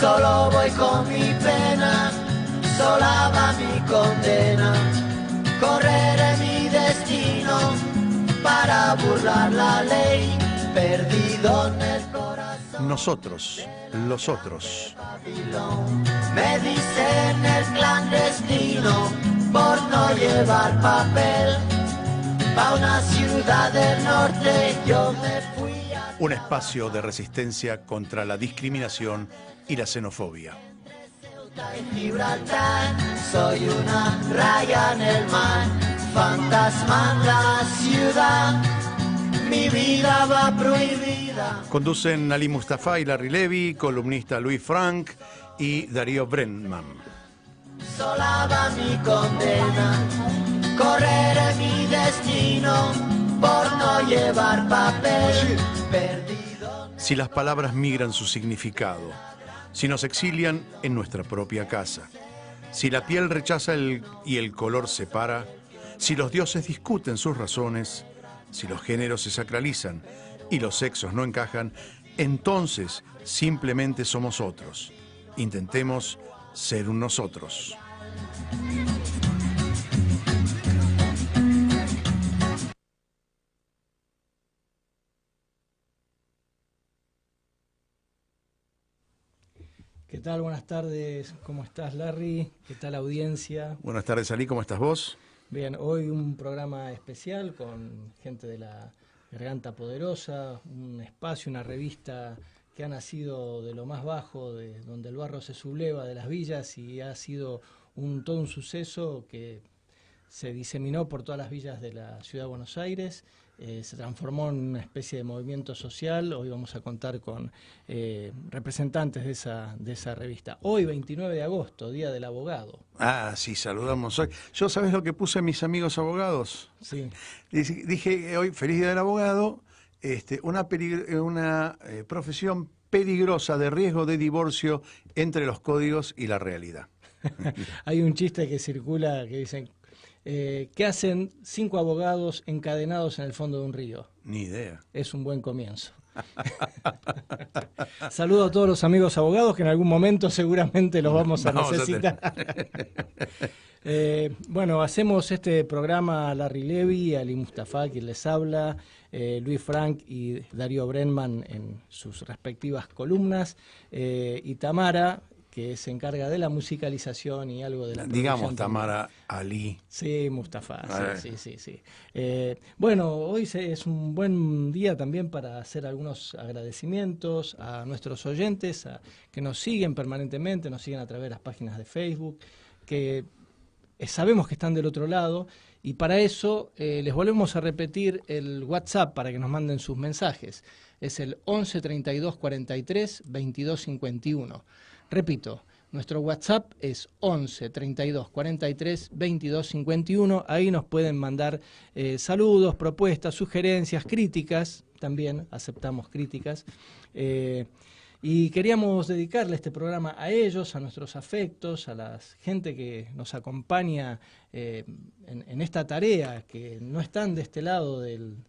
Solo voy con mi pena, sola va mi condena. Correré mi destino para burlar la ley, perdido en el corazón. Nosotros, los otros. Me dicen el clandestino por no llevar papel. Pa' una ciudad del norte yo me fui a... Un espacio de resistencia contra la discriminación y la xenofobia. En Gibraltar soy una raya en el mar, fantasma en la ciudad, mi vida va prohibida. Conducen Ali Mustafa y Larry Levy, columnista Louis Frank y Darío Brenman. Sola va mi condena, correré mi destino por no llevar papel, perdido. Si las palabras migran su significado, si nos exilian en nuestra propia casa, si la piel rechaza y el color separa, si los dioses discuten sus razones, si los géneros se sacralizan y los sexos no encajan, entonces simplemente somos otros. Intentemos ser un nosotros. ¿Qué tal? Buenas tardes. ¿Cómo estás, Larry? ¿Qué tal, audiencia? Buenas tardes, Ali. ¿Cómo estás vos? Bien, hoy un programa especial con gente de la Garganta Poderosa, un espacio, una revista que ha nacido de lo más bajo, de donde el barro se subleva, de las villas, y ha sido todo un suceso que se diseminó por todas las villas de la ciudad de Buenos Aires. Se transformó en una especie de movimiento social. Hoy vamos a contar con representantes de esa revista. Hoy, 29 de agosto, Día del Abogado. Ah, sí, saludamos hoy. Yo, ¿sabes lo que puse a mis amigos abogados? Sí. Dije hoy, feliz Día del Abogado, una profesión peligrosa de riesgo de divorcio entre los códigos y la realidad. Hay un chiste que circula que dicen... ¿qué hacen 5 abogados encadenados en el fondo de un río? Ni idea. Es un buen comienzo. Saludo a todos los amigos abogados que en algún momento seguramente los vamos a necesitar. Bueno, hacemos este programa Larry Levy, Ali Mustafa, quien les habla, Louis Frank y Darío Brenman en sus respectivas columnas, y Tamara, que se encarga de la musicalización y algo de la producción. Digamos Tamara, Ali. Sí, Mustafa, sí. Bueno, hoy es un buen día también para hacer algunos agradecimientos a nuestros oyentes que nos siguen permanentemente, nos siguen a través de las páginas de Facebook, que sabemos que están del otro lado, y para eso les volvemos a repetir el WhatsApp para que nos manden sus mensajes. Es el 11 32 43 22 51. Repito, nuestro WhatsApp es 11 32 43 22 51. Ahí nos pueden mandar saludos, propuestas, sugerencias, críticas. También aceptamos críticas. Y queríamos dedicarle este programa a ellos, a nuestros afectos, a la gente que nos acompaña en esta tarea, que no están de este lado del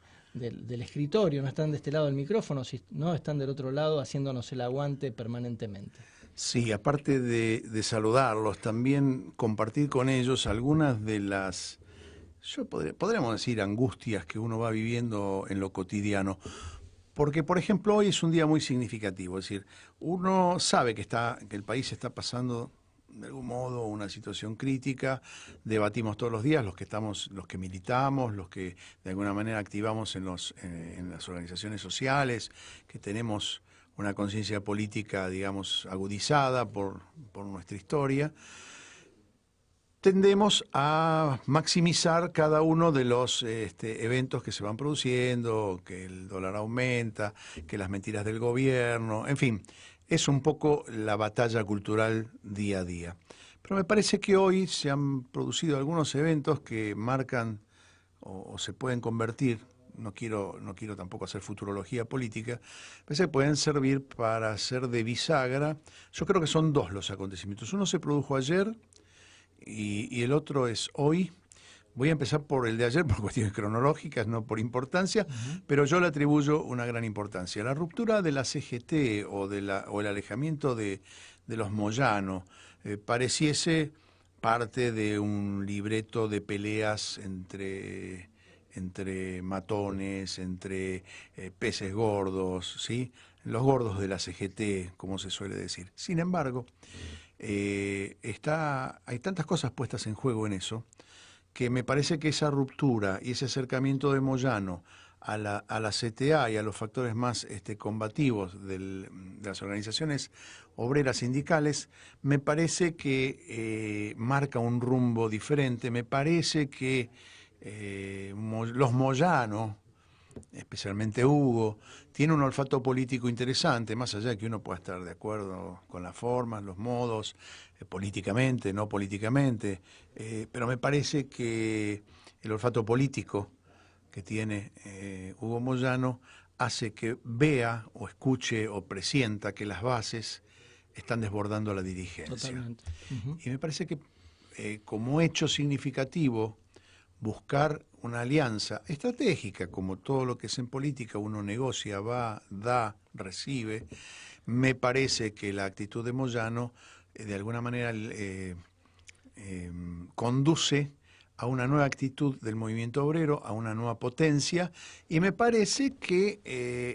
escritorio, no están de este lado del micrófono, sino están del otro lado haciéndonos el aguante permanentemente. Sí, aparte de saludarlos, también compartir con ellos algunas de las, podríamos decir, angustias que uno va viviendo en lo cotidiano. Porque, por ejemplo, hoy es un día muy significativo, es decir, uno sabe que el país está pasando de algún modo una situación crítica, debatimos todos los días, los que militamos, los que de alguna manera activamos en las organizaciones sociales, que tenemos una conciencia política, digamos, agudizada por nuestra historia. Tendemos a maximizar cada uno de los eventos que se van produciendo, que el dólar aumenta, que las mentiras del gobierno, en fin, es un poco la batalla cultural día a día. Pero me parece que hoy se han producido algunos eventos que marcan o se pueden convertir, no quiero tampoco hacer futurología política, pero que pueden servir para hacer de bisagra. Yo creo que son dos los acontecimientos. Uno se produjo ayer y el otro es hoy, Voy a empezar por el de ayer por cuestiones cronológicas, no por importancia, pero yo le atribuyo una gran importancia. La ruptura de la CGT o el alejamiento de los Moyano pareciese parte de un libreto de peleas entre matones, entre peces gordos, ¿sí? Los gordos de la CGT, como se suele decir. Sin embargo, hay tantas cosas puestas en juego en eso, que me parece que esa ruptura y ese acercamiento de Moyano a la CTA y a los factores más combativos de las organizaciones obreras sindicales, me parece que marca un rumbo diferente. Me parece que los Moyano, especialmente Hugo, tiene un olfato político interesante, más allá de que uno pueda estar de acuerdo con las formas, los modos, políticamente, no políticamente, pero me parece que el olfato político que tiene Hugo Moyano hace que vea o escuche o presienta que las bases están desbordando a la dirigencia. Totalmente. Y me parece que como hecho significativo, buscar una alianza estratégica, como todo lo que es en política, uno negocia, va, da, recibe. Me parece que la actitud de Moyano de alguna manera conduce a una nueva actitud del movimiento obrero, a una nueva potencia, y me parece que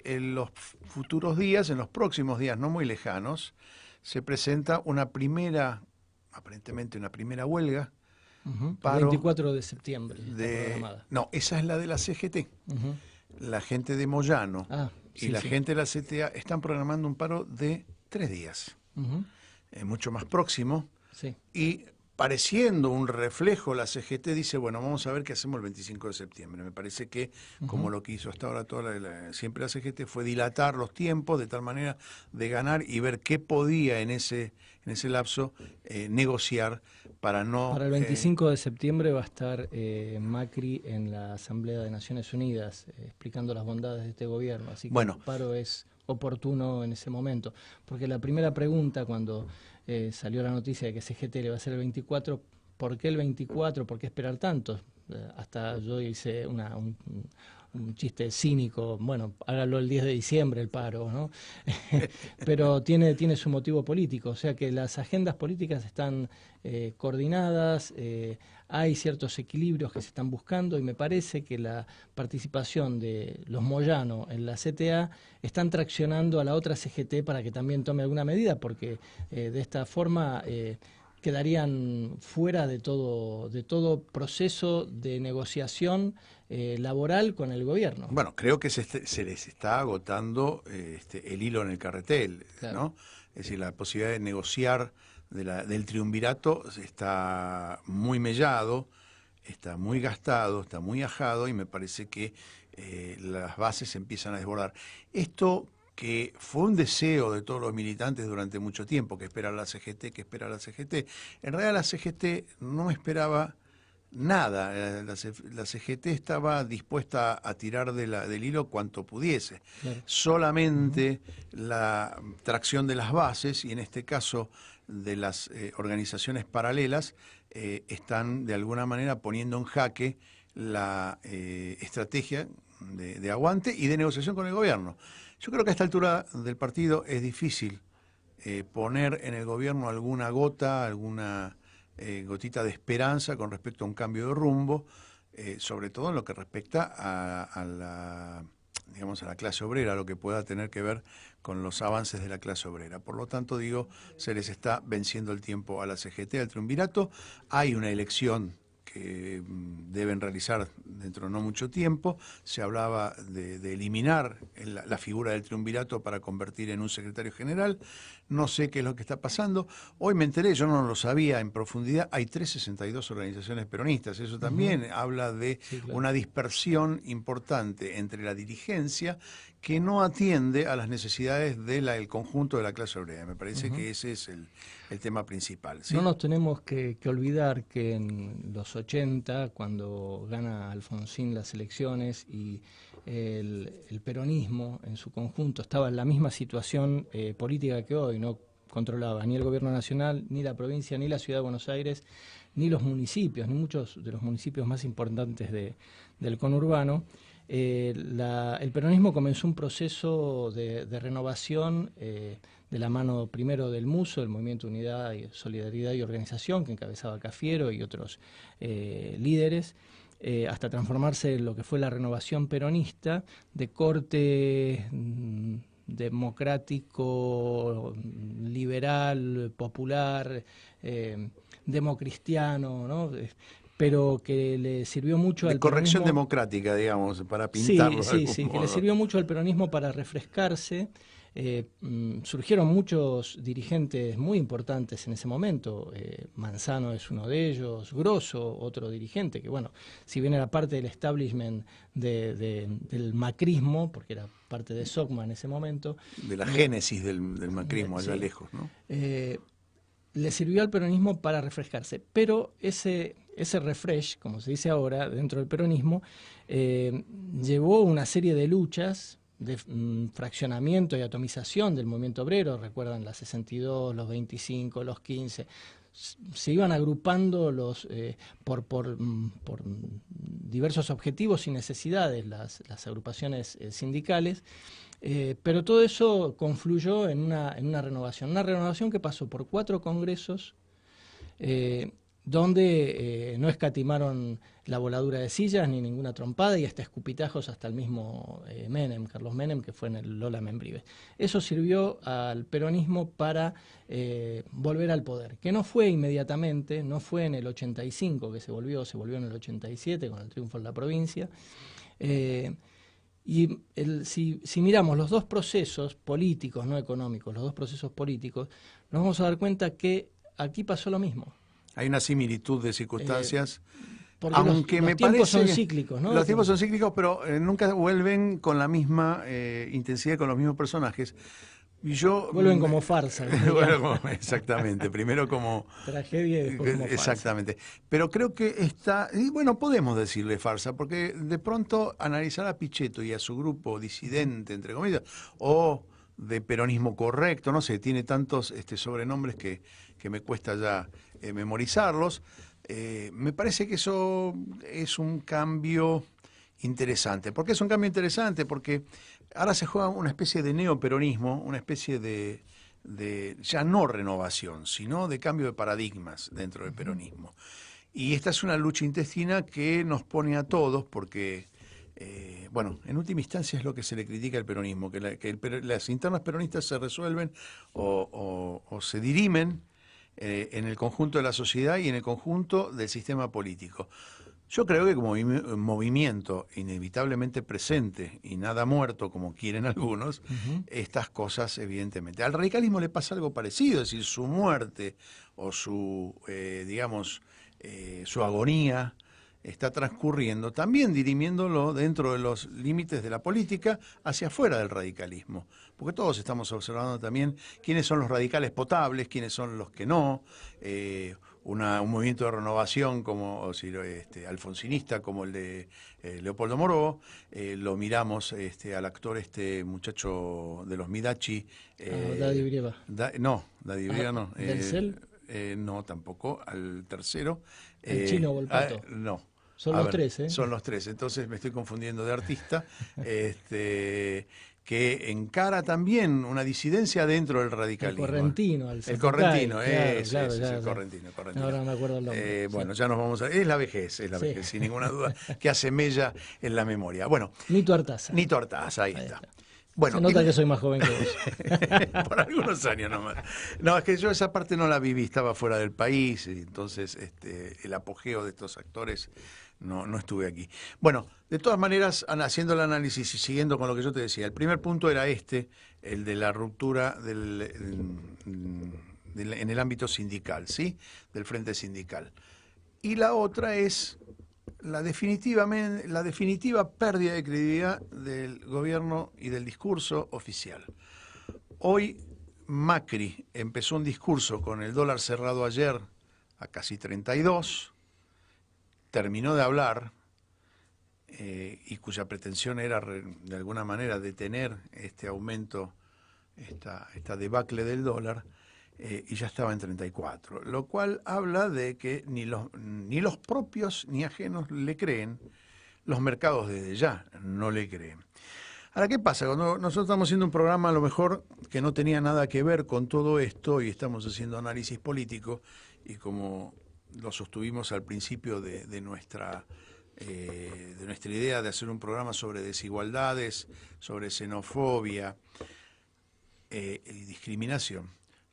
en los futuros días, en los próximos días no muy lejanos, se presenta aparentemente una primera huelga. El 24 de septiembre está programada. No, esa es la de la CGT. La gente de Moyano y la gente de la CTA están programando un paro de 3 días. Mucho más próximo. Sí. Y pareciendo un reflejo, la CGT dice, bueno, vamos a ver qué hacemos el 25 de septiembre. Me parece que, como lo que hizo hasta ahora siempre la CGT, fue dilatar los tiempos de tal manera de ganar y ver qué podía en ese lapso negociar para no... Para el 25 de septiembre va a estar Macri en la Asamblea de Naciones Unidas explicando las bondades de este gobierno, así que el paro es oportuno en ese momento, porque la primera pregunta cuando salió la noticia de que CGT le va a hacer el 24, ¿por qué el 24? ¿Por qué esperar tanto? Hasta yo hice un chiste cínico, bueno, hágalo el 10 de diciembre el paro, ¿no? Pero tiene su motivo político, o sea que las agendas políticas están coordinadas, hay ciertos equilibrios que se están buscando y me parece que la participación de los Moyano en la CTA están traccionando a la otra CGT para que también tome alguna medida, porque de esta forma quedarían fuera de todo proceso de negociación laboral con el gobierno. Bueno, creo que se les está agotando el hilo en el carretel, claro, ¿no? Es decir, la posibilidad de negociar del triunvirato está muy mellado, está muy gastado, está muy ajado y me parece que las bases empiezan a desbordar. Esto que fue un deseo de todos los militantes durante mucho tiempo, que espera la CGT, que espera la CGT. En realidad la CGT no esperaba nada, la CGT estaba dispuesta a tirar del hilo cuanto pudiese. Claro. Solamente la tracción de las bases, y en este caso de las organizaciones paralelas, están de alguna manera poniendo en jaque la estrategia de aguante y de negociación con el gobierno. Yo creo que a esta altura del partido es difícil poner en el gobierno alguna gota, alguna gotita de esperanza con respecto a un cambio de rumbo, sobre todo en lo que respecta a la clase obrera, lo que pueda tener que ver con los avances de la clase obrera. Por lo tanto, digo, se les está venciendo el tiempo a la CGT, al triunvirato. Hay una elección que deben realizar dentro de no mucho tiempo. Se hablaba de eliminar la figura del triunvirato para convertir en un secretario general. No sé qué es lo que está pasando. Hoy me enteré, yo no lo sabía en profundidad, hay 362 organizaciones peronistas. Eso también habla de una dispersión importante entre la dirigencia que no atiende a las necesidades del conjunto de la clase obrera. Me parece que ese es el tema principal, ¿sí? No nos tenemos que olvidar que en los 80, cuando gana Alfonsín las elecciones y el peronismo en su conjunto estaba en la misma situación política que hoy, no controlaba ni el gobierno nacional, ni la provincia, ni la ciudad de Buenos Aires, ni los municipios, ni muchos de los municipios más importantes del conurbano. El peronismo comenzó un proceso de renovación de la mano primero del MUSO, el Movimiento Unidad, Solidaridad y Organización, que encabezaba Cafiero y otros líderes, hasta transformarse en lo que fue la renovación peronista de corte democrático, liberal, popular, democristiano, ¿no? Pero que le sirvió mucho al corrección peronismo, democrática, digamos, para pintarlo. Sí, que le sirvió mucho al peronismo para refrescarse. Surgieron muchos dirigentes muy importantes en ese momento. Manzano es uno de ellos, Grosso, otro dirigente, que bueno, si bien era parte del establishment del macrismo, porque era parte de SOCMA en ese momento. De la génesis del macrismo, allá lejos, ¿no? Le sirvió al peronismo para refrescarse, pero ese refresh, como se dice ahora, dentro del peronismo, llevó una serie de luchas, de fraccionamiento y atomización del movimiento obrero. Recuerdan las 62, los 25, los 15, se iban agrupando por diversos objetivos y necesidades las agrupaciones sindicales. Pero todo eso confluyó en una renovación que pasó por 4 congresos, donde no escatimaron la voladura de sillas ni ninguna trompada, y hasta escupitajos hasta el mismo Carlos Menem, que fue en el Lola Membrives. Eso sirvió al peronismo para volver al poder, que no fue inmediatamente, no fue en el 85 que se volvió en el 87 con el triunfo en la provincia. Y si miramos los dos procesos políticos, no económicos, los dos procesos políticos, nos vamos a dar cuenta que aquí pasó lo mismo. Hay una similitud de circunstancias, porque aunque los tiempos son cíclicos, ¿no? Los tiempos son cíclicos, pero nunca vuelven con la misma intensidad, con los mismos personajes. Vuelven como farsa. Exactamente, primero como tragedia y después como farsa. Exactamente. Pero creo que y bueno, podemos decirle farsa, porque de pronto analizar a Pichetto y a su grupo disidente, entre comillas, o de peronismo correcto, no sé, tiene tantos sobrenombres que me cuesta ya memorizarlos. Me parece que eso es un cambio interesante. ¿Por qué es un cambio interesante? Porque ahora se juega una especie de neoperonismo, una especie de ya no renovación, sino de cambio de paradigmas dentro del peronismo. Y esta es una lucha intestina que nos pone a todos, porque, bueno, en última instancia es lo que se le critica al peronismo, que las internas peronistas se resuelven o se dirimen en el conjunto de la sociedad y en el conjunto del sistema político. Yo creo que como movimiento inevitablemente presente y nada muerto, como quieren algunos, estas cosas evidentemente. Al radicalismo le pasa algo parecido, es decir, su muerte o su agonía está transcurriendo, también dirimiéndolo dentro de los límites de la política hacia afuera del radicalismo. Porque todos estamos observando también quiénes son los radicales potables, quiénes son los que no. Un movimiento de renovación como alfonsinista como el de Leopoldo Moró, lo miramos al actor muchacho de los Midachi, Daddy Brieva. Daddy Brieva no. ¿Del CEL? No, tampoco, al tercero. ¿El Chino Volpato? No. Son los tres, ¿eh? Son los tres, entonces me estoy confundiendo de artista. Que encara también una disidencia dentro del radicalismo. El correntino. El correntino, el correntino. Ahora no me acuerdo el nombre. Bueno, ya nos vamos a... Es la vejez, sin ninguna duda, que hace mella en la memoria. Bueno, Nito Artaza. Ahí está. Bueno, se nota que soy más joven que vos. Por algunos años nomás. No, es que yo esa parte no la viví, estaba fuera del país, y entonces el apogeo de estos actores no estuve aquí. Bueno, de todas maneras, haciendo el análisis y siguiendo con lo que yo te decía, el primer punto era el de la ruptura en el ámbito sindical, ¿sí? Del frente sindical. Y la otra es la definitiva pérdida de credibilidad del gobierno y del discurso oficial. Hoy Macri empezó un discurso con el dólar cerrado ayer a casi 32, terminó de hablar y cuya pretensión era de alguna manera detener este aumento, esta debacle del dólar. y ya estaba en 34, lo cual habla de que ni los propios ni ajenos le creen, los mercados desde ya no le creen. Ahora, ¿qué pasa? Cuando nosotros estamos haciendo un programa a lo mejor que no tenía nada que ver con todo esto y estamos haciendo análisis político, y como lo sostuvimos al principio de nuestra idea de hacer un programa sobre desigualdades, sobre xenofobia y discriminación,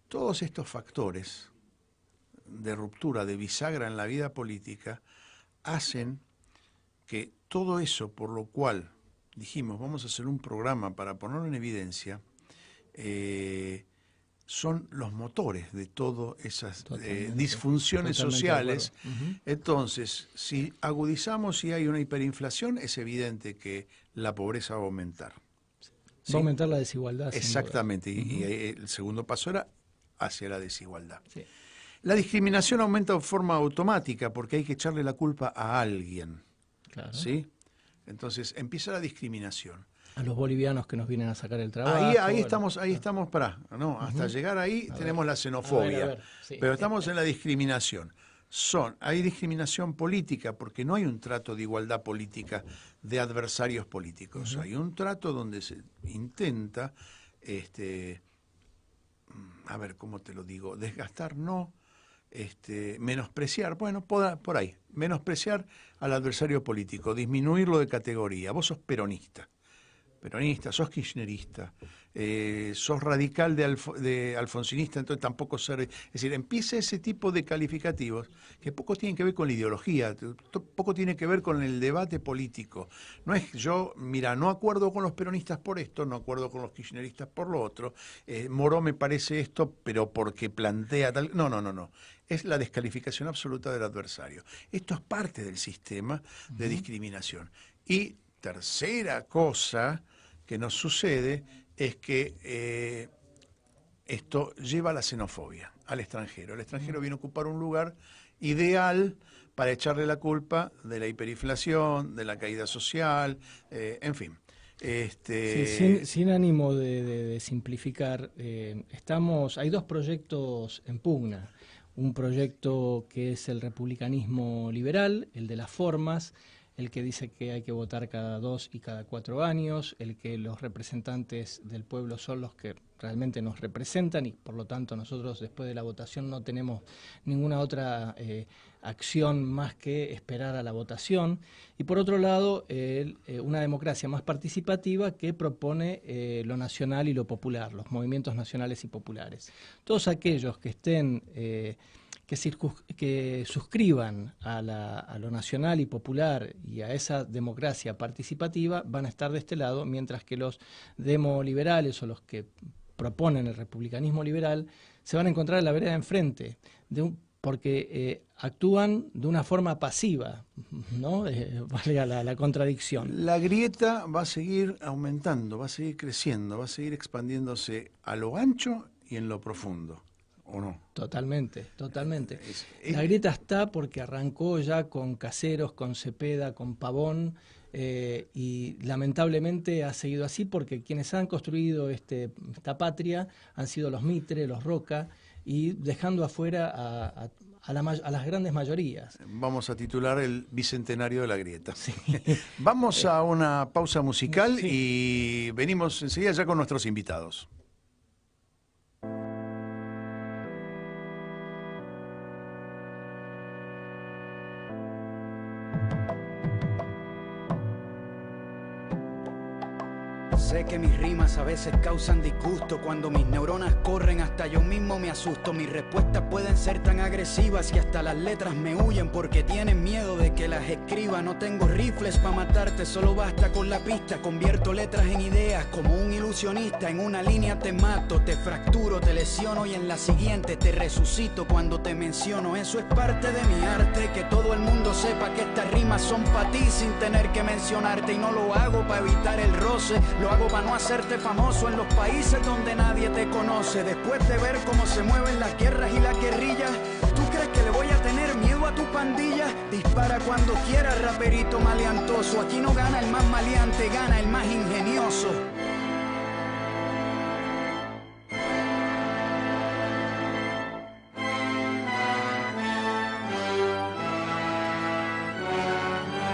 todos estos factores de ruptura, de bisagra en la vida política, hacen que todo eso por lo cual dijimos, vamos a hacer un programa para ponerlo en evidencia, son los motores de todas esas disfunciones sociales. Entonces, si agudizamos y hay una hiperinflación, es evidente que la pobreza va a aumentar. ¿Sí? Va a aumentar la desigualdad. Exactamente, y el segundo paso era hacia la desigualdad. Sí. La discriminación aumenta de forma automática porque hay que echarle la culpa a alguien. Claro. ¿Sí? Entonces empieza la discriminación. A los bolivianos que nos vienen a sacar el trabajo. Ahí estamos, ¿no? Hasta llegar ahí tenemos la xenofobia. Sí, pero estamos en la discriminación. Hay discriminación política porque no hay un trato de igualdad política de adversarios políticos. Hay un trato donde se intenta, a ver, ¿cómo te lo digo? Desgastar, no. Menospreciar, bueno, por ahí, menospreciar al adversario político, disminuirlo de categoría. Vos sos peronista, sos kirchnerista, sos radical de alfonsinista, entonces tampoco ser... Es decir, empieza ese tipo de calificativos que poco tienen que ver con la ideología, poco tiene que ver con el debate político. No es yo, mira, no acuerdo con los peronistas por esto, no acuerdo con los kirchneristas por lo otro, Moró me parece esto, pero porque plantea tal... No. Es la descalificación absoluta del adversario. Esto es parte del sistema de discriminación. Y tercera cosa que nos sucede es que esto lleva a la xenofobia, al extranjero. El extranjero viene a ocupar un lugar ideal para echarle la culpa de la hiperinflación, de la caída social, en fin. Sí, sin ánimo de simplificar, hay dos proyectos en pugna. Un proyecto que es el republicanismo liberal, el de las formas, el que dice que hay que votar cada 2 y cada 4 años, el que los representantes del pueblo son los que realmente nos representan y por lo tanto nosotros después de la votación no tenemos ninguna otra acción más que esperar a la votación. Y por otro lado, una democracia más participativa que propone lo nacional y lo popular, los movimientos nacionales y populares. Todos aquellos que estén... que suscriban a lo nacional y popular y a esa democracia participativa van a estar de este lado, mientras que los demoliberales o los que proponen el republicanismo liberal se van a encontrar en la vereda de enfrente, porque actúan de una forma pasiva, ¿no? Valga la contradicción. La grieta va a seguir aumentando, va a seguir creciendo, va a seguir expandiéndose a lo ancho y en lo profundo. ¿O no? Totalmente. La grieta está porque arrancó ya con Caseros, con Cepeda, con Pavón, y lamentablemente ha seguido así porque quienes han construido esta patria han sido los Mitre, los Roca, y dejando afuera a las grandes mayorías. Vamos a titular el bicentenario de la grieta. Sí. Vamos a una pausa musical y venimos enseguida ya con nuestros invitados. Sé que mis rimas a veces causan disgusto. Cuando mis neuronas corren hasta yo mismo me asusto. Mis respuestas pueden ser tan agresivas que hasta las letras me huyen porque tienen miedo de que las escriba. No tengo rifles para matarte, solo basta con la pista. Convierto letras en ideas como un ilusionista. En una línea te mato, te fracturo, te lesiono y en la siguiente te resucito cuando te menciono. Eso es parte de mi arte, que todo el mundo sepa que estas rimas son para ti sin tener que mencionarte. Y no lo hago para evitar el roce, lo hago para no hacerte famoso en los países donde nadie te conoce. Después de ver cómo se mueven las guerras y las guerrillas, ¿tú crees que le voy a tener miedo a tu pandilla? Dispara cuando quieras, raperito maleantoso. Aquí no gana el más maleante, gana el más ingenioso.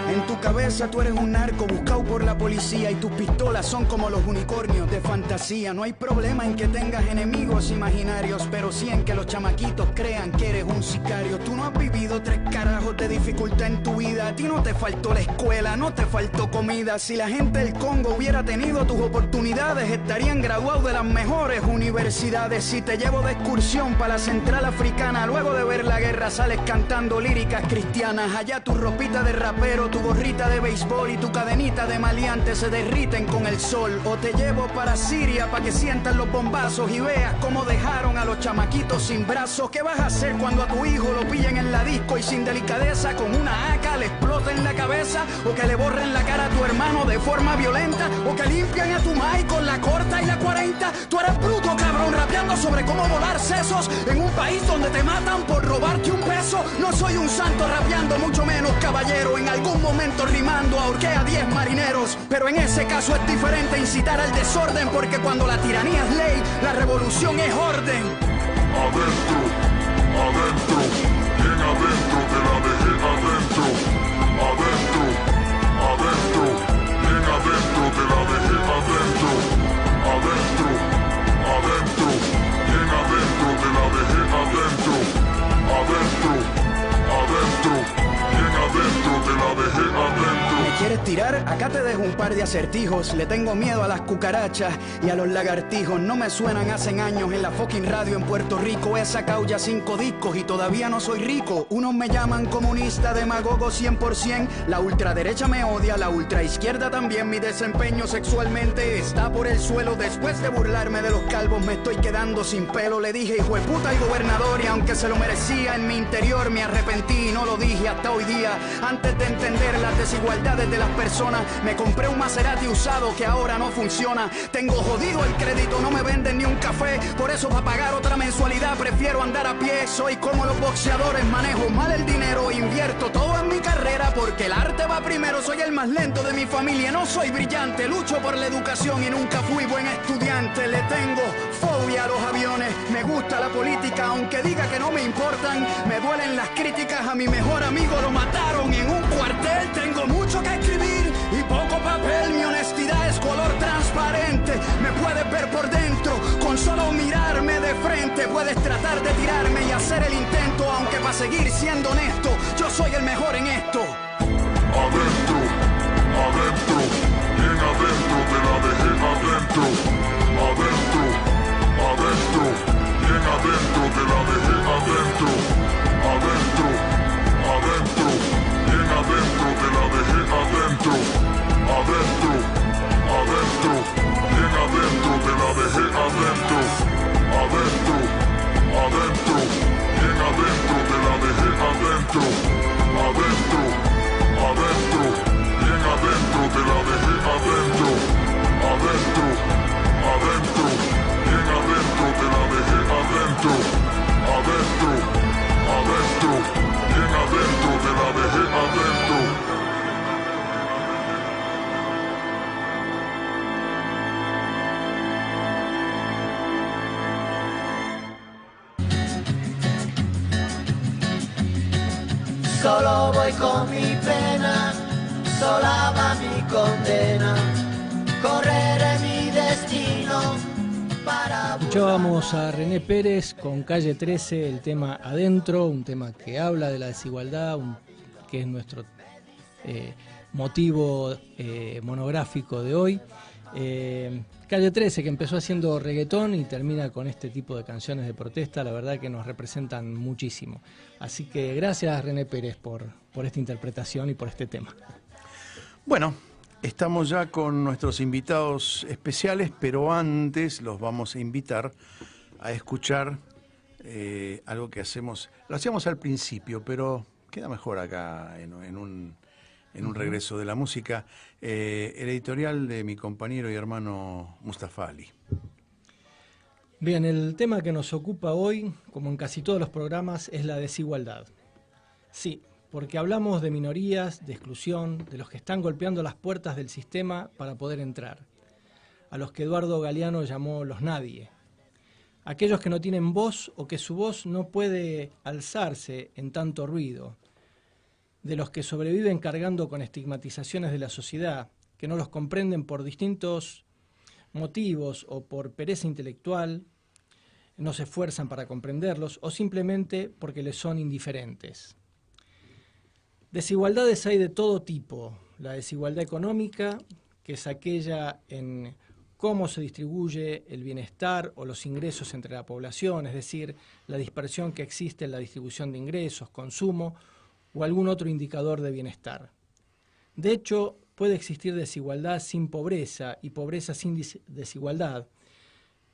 En tu cabeza tú eres un narco buscado por la policía y tus pistolas son como los unicornios de fantasía. No hay problema en que tengas enemigos imaginarios, pero sí en que los chamaquitos crean que eres un sicario. Tú no has vivido 3 carajos de dificultad en tu vida. A ti no te faltó la escuela, no te faltó comida. Si la gente del Congo hubiera tenido tus oportunidades, estarían graduados de las mejores universidades. Si te llevo de excursión para la central africana, luego de ver la guerra sales cantando líricas cristianas. Allá tu ropita de rapero, tu gorrita de béisbol y tu cadenita de maleante se derriten con el sol. O te llevo para Siria para que sientas los bombazos y veas cómo dejaron a los chamaquitos sin brazos. ¿Qué vas a hacer cuando a tu hijo lo pillen en la disco y sin delicadeza con una AK le exploten la cabeza? O que le borren la cara a tu hermano de forma violenta, o que limpian a tu mai con la corta y la 40. Tú eres bruto, cabrón, rapeando sobre cómo volar sesos en un país donde te matan por robarte un peso. No soy un santo rapeando, mucho menos caballero. En algún momento rimando ahorqué a 10 marineros, pero en ese caso es diferente incitar al desorden, porque cuando la tiranía es ley, la revolución es orden. Adentro, adentro, bien adentro, te la dejé adentro. Adentro, adentro, bien adentro, te la dejé adentro. Adentro, adentro, bien adentro, te la dejé adentro. Adentro, adentro, bien adentro, te la dejé adentro. ¿Me quieres tirar? Acá te dejo un par de acertijos. Le tengo miedo a las cucarachas y a los lagartijos. No me suenan hacen años en la fucking radio en Puerto Rico. He sacado ya 5 discos y todavía no soy rico. Unos me llaman comunista, demagogo 100%. La ultraderecha me odia, la ultraizquierda también. Mi desempeño sexualmente está por el suelo. Después de burlarme de los calvos me estoy quedando sin pelo. Le dije hijo de puta al gobernador y aunque se lo merecía, en mi interior me arrepentí y no lo dije hasta hoy día. Antes de entender las desigualdades de las personas, me compré un Maserati usado que ahora no funciona. Tengo jodido el crédito, no me venden ni un café. Por eso para pagar otra mensualidad prefiero andar a pie. Soy como los boxeadores, manejo mal el dinero. Invierto todo en mi carrera porque el arte va primero. Soy el más lento de mi familia, no soy brillante. Lucho por la educación y nunca fui buen estudiante. Le tengo fobia a los aviones, me gusta la política aunque diga que no me importan. Me duelen las críticas, a mi mejor amigo lo mataron en un cuartel. Tengo mucho que escribir y poco papel. Mi honestidad es color transparente. Me puedes ver por dentro con solo mirarme de frente. Puedes tratar de tirarme y hacer el intento, aunque para seguir siendo honesto, yo soy el mejor en esto. Adentro, adentro, bien adentro, te la dejé adentro. Adentro, adentro, bien adentro, te la dejé adentro. Adentro, adentro, bien adentro, te la dejé adentro. Adentro, adentro, bien adentro, te la dejé adentro. Adentro, adentro, bien adentro, te la dejé adentro. Adentro, adentro, bien adentro, te la dejé adentro. Adentro, adentro, bien adentro, te la dejé adentro. Adentro, adentro, bien adentro, te la dejé adentro. Solo voy con mi pena, sola va mi condena, correré mi destino para... Escuchábamos a René Pérez con Calle 13, el tema Adentro, un tema que habla de la desigualdad, que es nuestro motivo monográfico de hoy. Calle 13, que empezó haciendo reggaetón y termina con este tipo de canciones de protesta, la verdad que nos representan muchísimo. Así que gracias René Pérez por esta interpretación y por este tema. Bueno, estamos ya con nuestros invitados especiales, pero antes los vamos a invitar a escuchar algo que lo hacíamos al principio, pero queda mejor acá en un regreso de la música, el editorial de mi compañero y hermano Mustafa Ali. Bien, el tema que nos ocupa hoy, como en casi todos los programas, es la desigualdad. Sí, porque hablamos de minorías, de exclusión, de los que están golpeando las puertas del sistema para poder entrar, a los que Eduardo Galeano llamó los nadie, aquellos que no tienen voz o que su voz no puede alzarse en tanto ruido. de los que sobreviven cargando con estigmatizaciones de la sociedad, que no los comprenden por distintos motivos o por pereza intelectual, no se esfuerzan para comprenderlos o simplemente porque les son indiferentes. Desigualdades hay de todo tipo. La desigualdad económica, que es aquella en cómo se distribuye el bienestar o los ingresos entre la población, es decir, la dispersión que existe en la distribución de ingresos, consumo o algún otro indicador de bienestar. De hecho, puede existir desigualdad sin pobreza y pobreza sin desigualdad,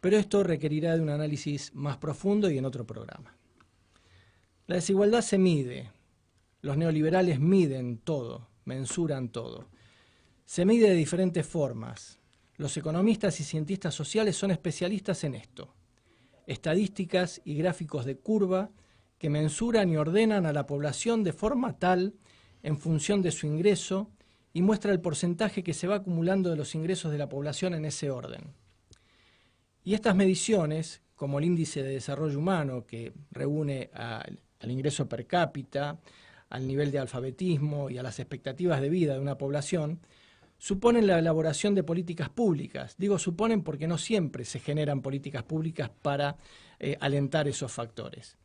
pero esto requerirá de un análisis más profundo y en otro programa. La desigualdad se mide. Los neoliberales miden todo, mensuran todo. Se mide de diferentes formas. Los economistas y cientistas sociales son especialistas en esto. Estadísticas y gráficos de curva que mensuran y ordenan a la población de forma tal, en función de su ingreso, y muestra el porcentaje que se va acumulando de los ingresos de la población en ese orden. Y estas mediciones, como el índice de desarrollo humano, que reúne al ingreso per cápita, al nivel de alfabetismo y a las expectativas de vida de una población, suponen la elaboración de políticas públicas. Digo suponen porque no siempre se generan políticas públicas para alentar esos factores.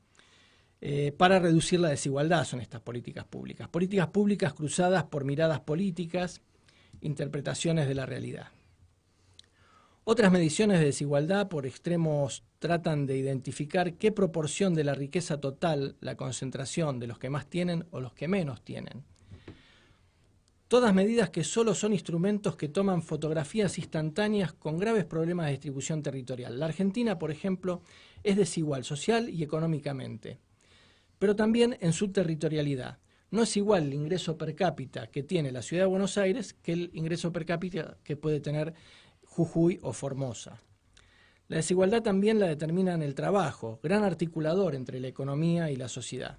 Para reducir la desigualdad son estas políticas públicas. Políticas públicas cruzadas por miradas políticas, interpretaciones de la realidad. Otras mediciones de desigualdad por extremos tratan de identificar qué proporción de la riqueza total, la concentración de los que más tienen o los que menos tienen. Todas medidas que solo son instrumentos que toman fotografías instantáneas con graves problemas de distribución territorial. La Argentina, por ejemplo, es desigual social y económicamente, pero también en su territorialidad. No es igual el ingreso per cápita que tiene la ciudad de Buenos Aires que el ingreso per cápita que puede tener Jujuy o Formosa. La desigualdad también la determinan el trabajo, gran articulador entre la economía y la sociedad.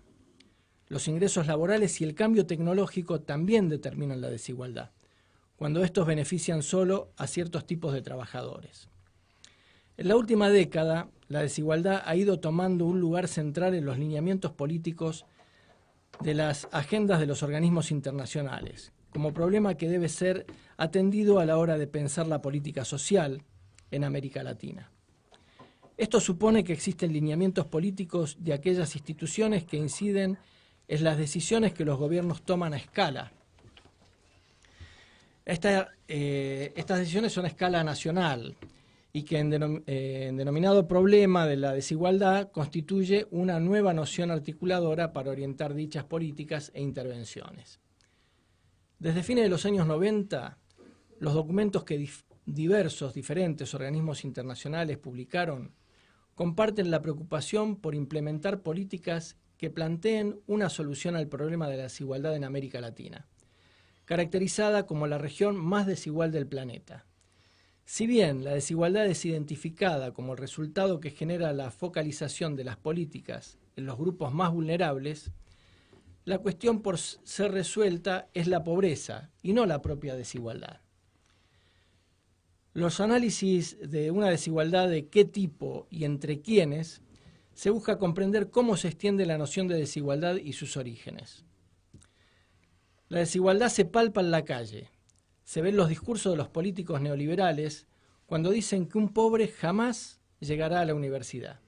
Los ingresos laborales y el cambio tecnológico también determinan la desigualdad, cuando estos benefician solo a ciertos tipos de trabajadores. En la última década, la desigualdad ha ido tomando un lugar central en los lineamientos políticos de las agendas de los organismos internacionales, como problema que debe ser atendido a la hora de pensar la política social en América Latina. Esto supone que existen lineamientos políticos de aquellas instituciones que inciden en las decisiones que los gobiernos toman a escala. Estas decisiones son a escala nacional y que en denominado problema de la desigualdad constituye una nueva noción articuladora para orientar dichas políticas e intervenciones. Desde fines de los años 90, los documentos que diferentes organismos internacionales publicaron comparten la preocupación por implementar políticas que planteen una solución al problema de la desigualdad en América Latina, caracterizada como la región más desigual del planeta. Si bien la desigualdad es identificada como el resultado que genera la focalización de las políticas en los grupos más vulnerables, la cuestión por ser resuelta es la pobreza y no la propia desigualdad. Los análisis de una desigualdad de qué tipo y entre quiénes se busca comprender cómo se extiende la noción de desigualdad y sus orígenes. La desigualdad se palpa en la calle. Se ven los discursos de los políticos neoliberales cuando dicen que un pobre jamás llegará a la universidad,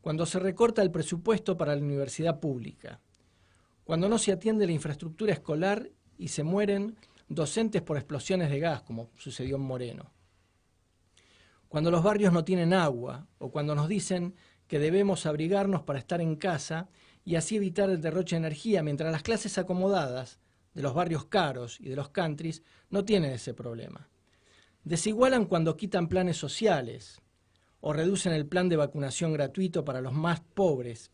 cuando se recorta el presupuesto para la universidad pública, cuando no se atiende la infraestructura escolar y se mueren docentes por explosiones de gas, como sucedió en Moreno, cuando los barrios no tienen agua o cuando nos dicen que debemos abrigarnos para estar en casa y así evitar el derroche de energía, mientras las clases acomodadas de los barrios caros y de los countries no tienen ese problema. Desigualan cuando quitan planes sociales o reducen el plan de vacunación gratuito para los más pobres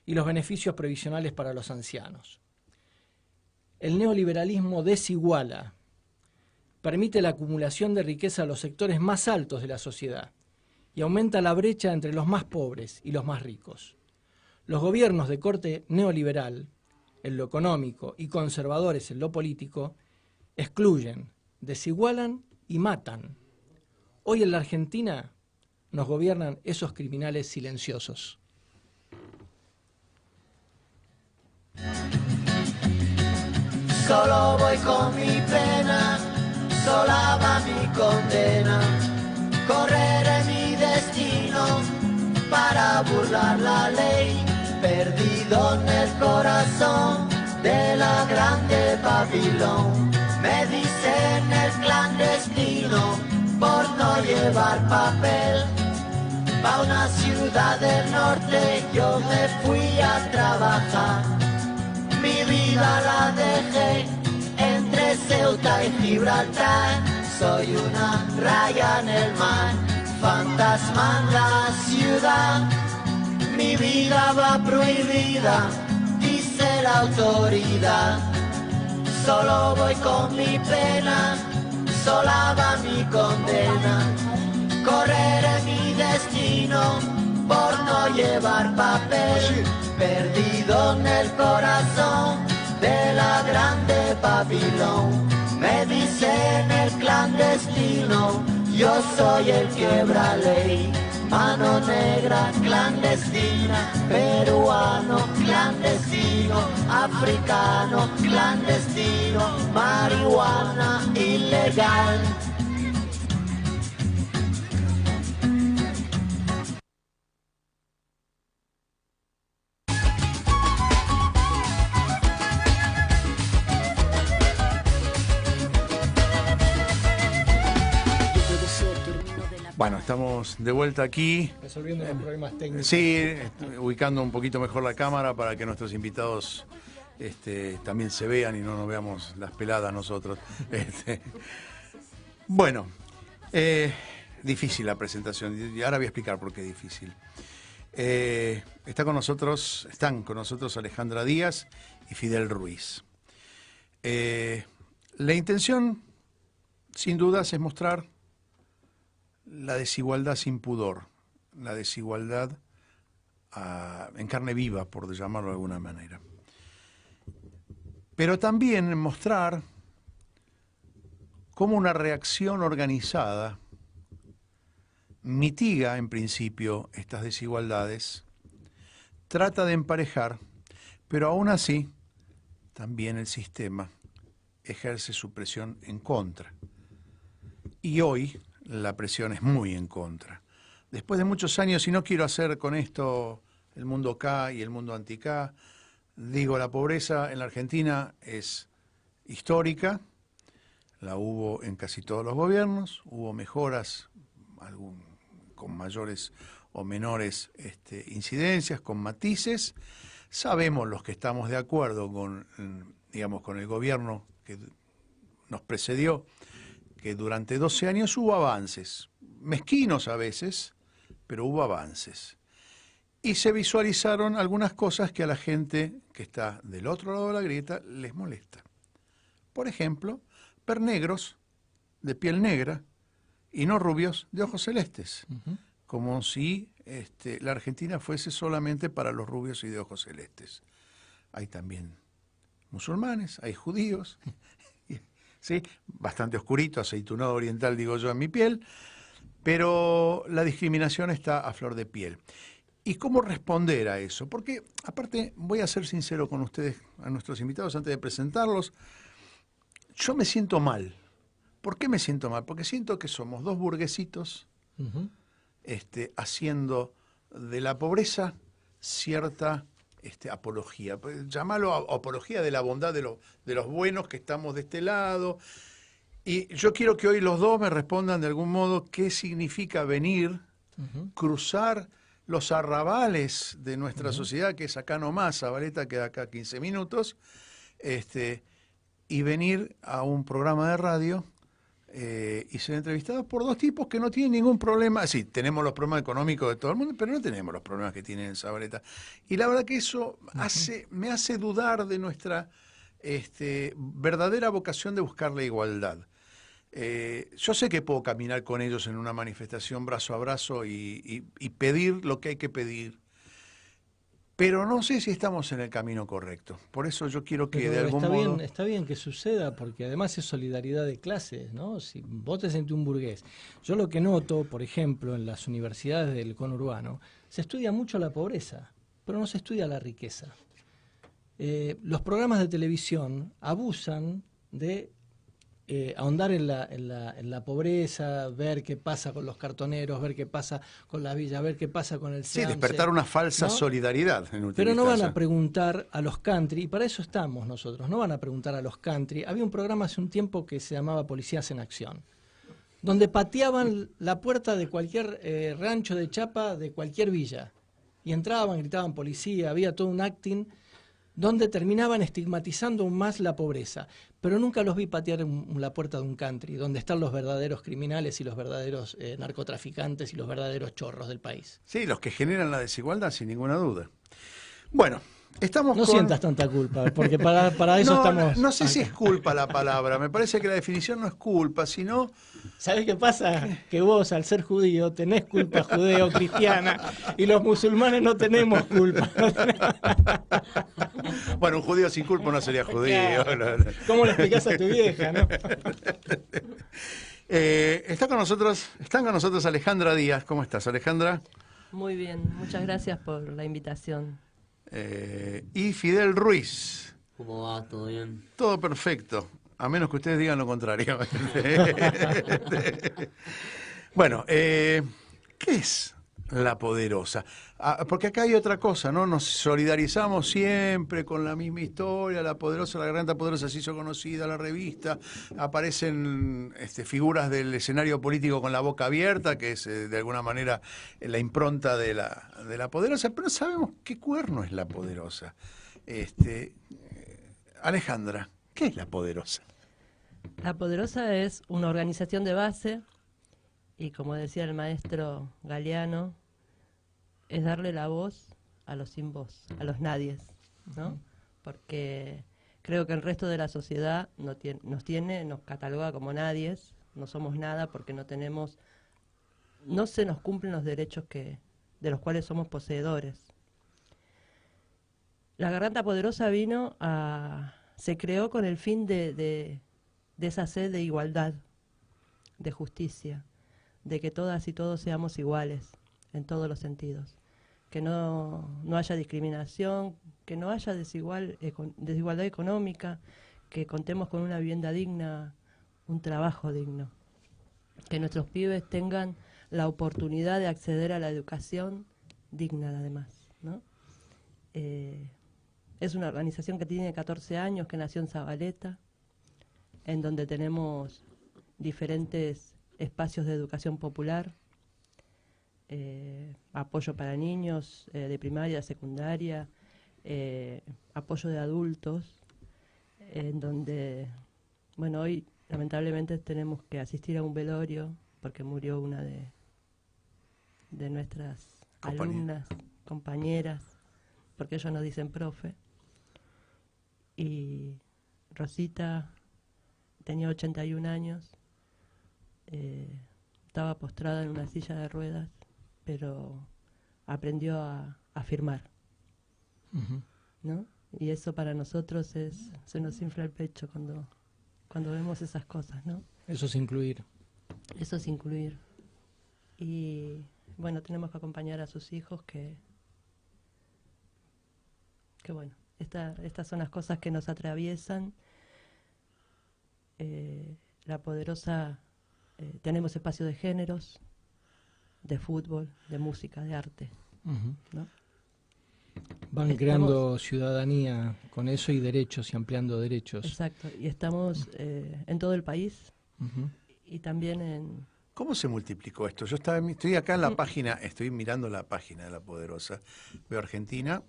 y los beneficios previsionales para los ancianos. El neoliberalismo desiguala, permite la acumulación de riqueza a los sectores más altos de la sociedad y aumenta la brecha entre los más pobres y los más ricos. Los gobiernos de corte neoliberal, en lo económico, y conservadores en lo político, excluyen, desigualan y matan. Hoy en la Argentina nos gobiernan esos criminales silenciosos. Solo voy con mi pena, sola va mi condena. Correré mi destino para burlar la ley, perdido en el corazón de la grande Babilón. Me dicen el clandestino por no llevar papel. Pa' una ciudad del norte yo me fui a trabajar. Mi vida la dejé entre Ceuta y Gibraltar. Soy una raya en el mar, fantasma en la ciudad. Mi vida va prohibida, dice la autoridad. Solo voy con mi pena, sola va mi condena. Correré mi destino por no llevar papel, perdido en el corazón de la grande Babilón. Me dicen el clandestino, yo soy el quiebra ley. Mano negra clandestina, peruano clandestino, africano clandestino, marihuana ilegal. Bueno, estamos de vuelta aquí. Resolviendo los problemas técnicos. Sí, ubicando un poquito mejor la cámara para que nuestros invitados también se vean y no nos veamos las peladas nosotros. Bueno, difícil la presentación y ahora voy a explicar por qué es difícil. Están con nosotros Alejandra Díaz y Fidel Ruiz. La intención, sin dudas, es mostrar la desigualdad sin pudor, la desigualdad en carne viva, por llamarlo de alguna manera. Pero también mostrar cómo una reacción organizada mitiga, en principio, estas desigualdades, trata de emparejar, pero aún así, también el sistema ejerce su presión en contra. Y hoy la presión es muy en contra. Después de muchos años, y no quiero hacer con esto el mundo K y el mundo anti-K, digo, la pobreza en la Argentina es histórica, la hubo en casi todos los gobiernos, hubo mejoras, con mayores o menores incidencias, con matices. Sabemos los que estamos de acuerdo con el gobierno que nos precedió, que durante 12 años hubo avances, mezquinos a veces, pero hubo avances. Y se visualizaron algunas cosas que a la gente que está del otro lado de la grieta les molesta. Por ejemplo, ver negros de piel negra y no rubios de ojos celestes, como si la Argentina fuese solamente para los rubios y de ojos celestes. Hay también musulmanes, hay judíos, ¿sí? Bastante oscurito, aceitunado oriental, digo yo, en mi piel, pero la discriminación está a flor de piel. ¿Y cómo responder a eso? Porque, aparte, voy a ser sincero con ustedes, a nuestros invitados, antes de presentarlos, yo me siento mal. ¿Por qué me siento mal? Porque siento que somos dos burguesitos haciendo de la pobreza cierta apología. Llámalo apología de la bondad de los buenos que estamos de este lado. Y yo quiero que hoy los dos me respondan de algún modo qué significa venir, cruzar los arrabales de nuestra sociedad, que es acá nomás, Zabaleta queda acá 15 minutos, y venir a un programa de radio y ser entrevistados por dos tipos que no tienen ningún problema. Sí, tenemos los problemas económicos de todo el mundo, pero no tenemos los problemas que tienen en Zabaleta. Y la verdad que eso me hace dudar de nuestra verdadera vocación de buscar la igualdad. Yo sé que puedo caminar con ellos en una manifestación brazo a brazo y pedir lo que hay que pedir, pero no sé si estamos en el camino correcto. Por eso yo quiero que de algún modo... Está bien que suceda, porque además es solidaridad de clases, ¿no? Si vos te sentís un burgués. Yo lo que noto, por ejemplo, en las universidades del conurbano, se estudia mucho la pobreza, pero no se estudia la riqueza. los programas de televisión abusan de ahondar en la pobreza, ver qué pasa con los cartoneros, ver qué pasa con la villa, ver qué pasa con el Sí, SEAMSE, despertar una falsa ¿no? solidaridad en última Pero no van instancia. a preguntar a los country, y para eso estamos nosotros, no van a preguntar a los country. Había un programa hace un tiempo que se llamaba Policías en Acción, donde pateaban la puerta de cualquier rancho de chapa de cualquier villa. Y entraban, gritaban policía, había todo un acting donde terminaban estigmatizando aún más la pobreza. Pero nunca los vi patear la puerta de un country, donde están los verdaderos criminales y los verdaderos narcotraficantes y los verdaderos chorros del país. Sí, los que generan la desigualdad, sin ninguna duda. Bueno, estamos No con... sientas tanta culpa, porque para eso estamos... No sé si es culpa la palabra, me parece que la definición no es culpa, sino... ¿Sabés qué pasa? Que vos, al ser judío, tenés culpa judeo-cristiana y los musulmanes no tenemos culpa. Bueno, un judío sin culpa no sería judío. Claro. ¿Cómo le explicás a tu vieja, no? Están con nosotros Alejandra Díaz. ¿Cómo estás, Alejandra? Muy bien, muchas gracias por la invitación. Y Fidel Ruiz. ¿Cómo va? ¿Todo bien? Todo perfecto, a menos que ustedes digan lo contrario. Bueno, ¿qué es La Poderosa? Porque acá hay otra cosa, ¿no? Nos solidarizamos siempre con la misma historia. La Poderosa, la Garganta Poderosa se hizo conocida, la revista. Aparecen figuras del escenario político con la boca abierta, que es de alguna manera la impronta de la Poderosa, pero no sabemos qué cuerno es La Poderosa. Alejandra, ¿qué es La Poderosa? La Poderosa es una organización de base y, como decía el maestro Galeano, es darle la voz a los sin voz, a los nadies, ¿no? Porque creo que el resto de la sociedad nos cataloga como nadies, no somos nada porque no se nos cumplen los derechos de los cuales somos poseedores. La Garganta Poderosa se creó con el fin de esa sed de igualdad, de justicia, de que todas y todos seamos iguales en todos los sentidos, que no haya discriminación, que no haya desigualdad económica, que contemos con una vivienda digna, un trabajo digno, que nuestros pibes tengan la oportunidad de acceder a la educación digna además, ¿no? Es una organización que tiene 14 años, que nació en Zabaleta, en donde tenemos diferentes espacios de educación popular, apoyo para niños de primaria, secundaria, apoyo de adultos, en donde, bueno, hoy lamentablemente tenemos que asistir a un velorio porque murió una de nuestras alumnas, compañeras, porque ellos nos dicen profe. Y Rosita tenía 81 años, estaba postrada en una silla de ruedas, pero aprendió a firmar, ¿no? Y eso para nosotros se nos infla el pecho cuando vemos esas cosas, ¿no? Eso es incluir. Eso es incluir. Y bueno, tenemos que acompañar a sus hijos que bueno, estas son las cosas que nos atraviesan. La Poderosa, tenemos espacio de géneros, de fútbol, de música, de arte, ¿no? Van creando ciudadanía con eso y derechos y ampliando derechos. Exacto, y estamos en todo el país y también en... ¿Cómo se multiplicó esto? Yo estoy acá en la página, estoy mirando la página de La Poderosa. Veo Argentina,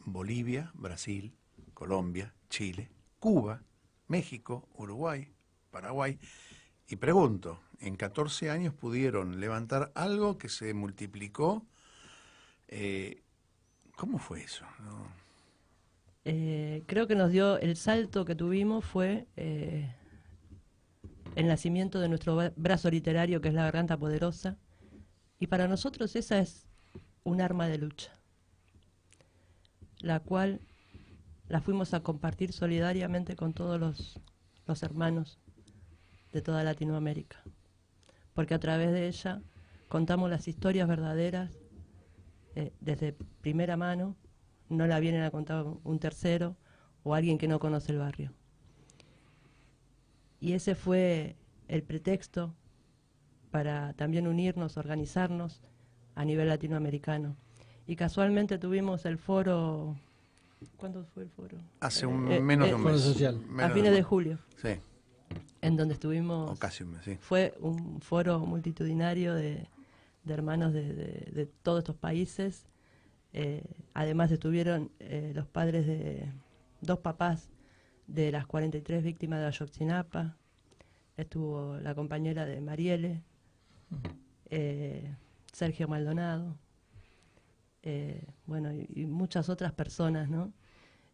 Bolivia, Brasil, Colombia, Chile, Cuba, México, Uruguay, Paraguay. Y pregunto, ¿en 14 años pudieron levantar algo que se multiplicó? ¿Cómo fue eso? ¿No? Creo que nos dio, el salto que tuvimos fue el nacimiento de nuestro brazo literario, que es La Garganta Poderosa, y para nosotros esa es un arma de lucha, la cual la fuimos a compartir solidariamente con todos los hermanos de toda Latinoamérica, porque a través de ella contamos las historias verdaderas desde primera mano no la vienen a contar un tercero o alguien que no conoce el barrio. Y ese fue el pretexto para también unirnos, organizarnos a nivel latinoamericano. Y casualmente tuvimos el foro. ¿Cuándo fue el foro? Hace menos de un mes. Social. A fines de julio. Sí. En donde estuvimos. O casi un mes, sí. Fue un foro multitudinario de hermanos de todos estos países. Además estuvieron los padres de 2 papás de las 43 víctimas de Ayotzinapa. Estuvo la compañera de Marielle, Sergio Maldonado, bueno, y muchas otras personas, ¿no?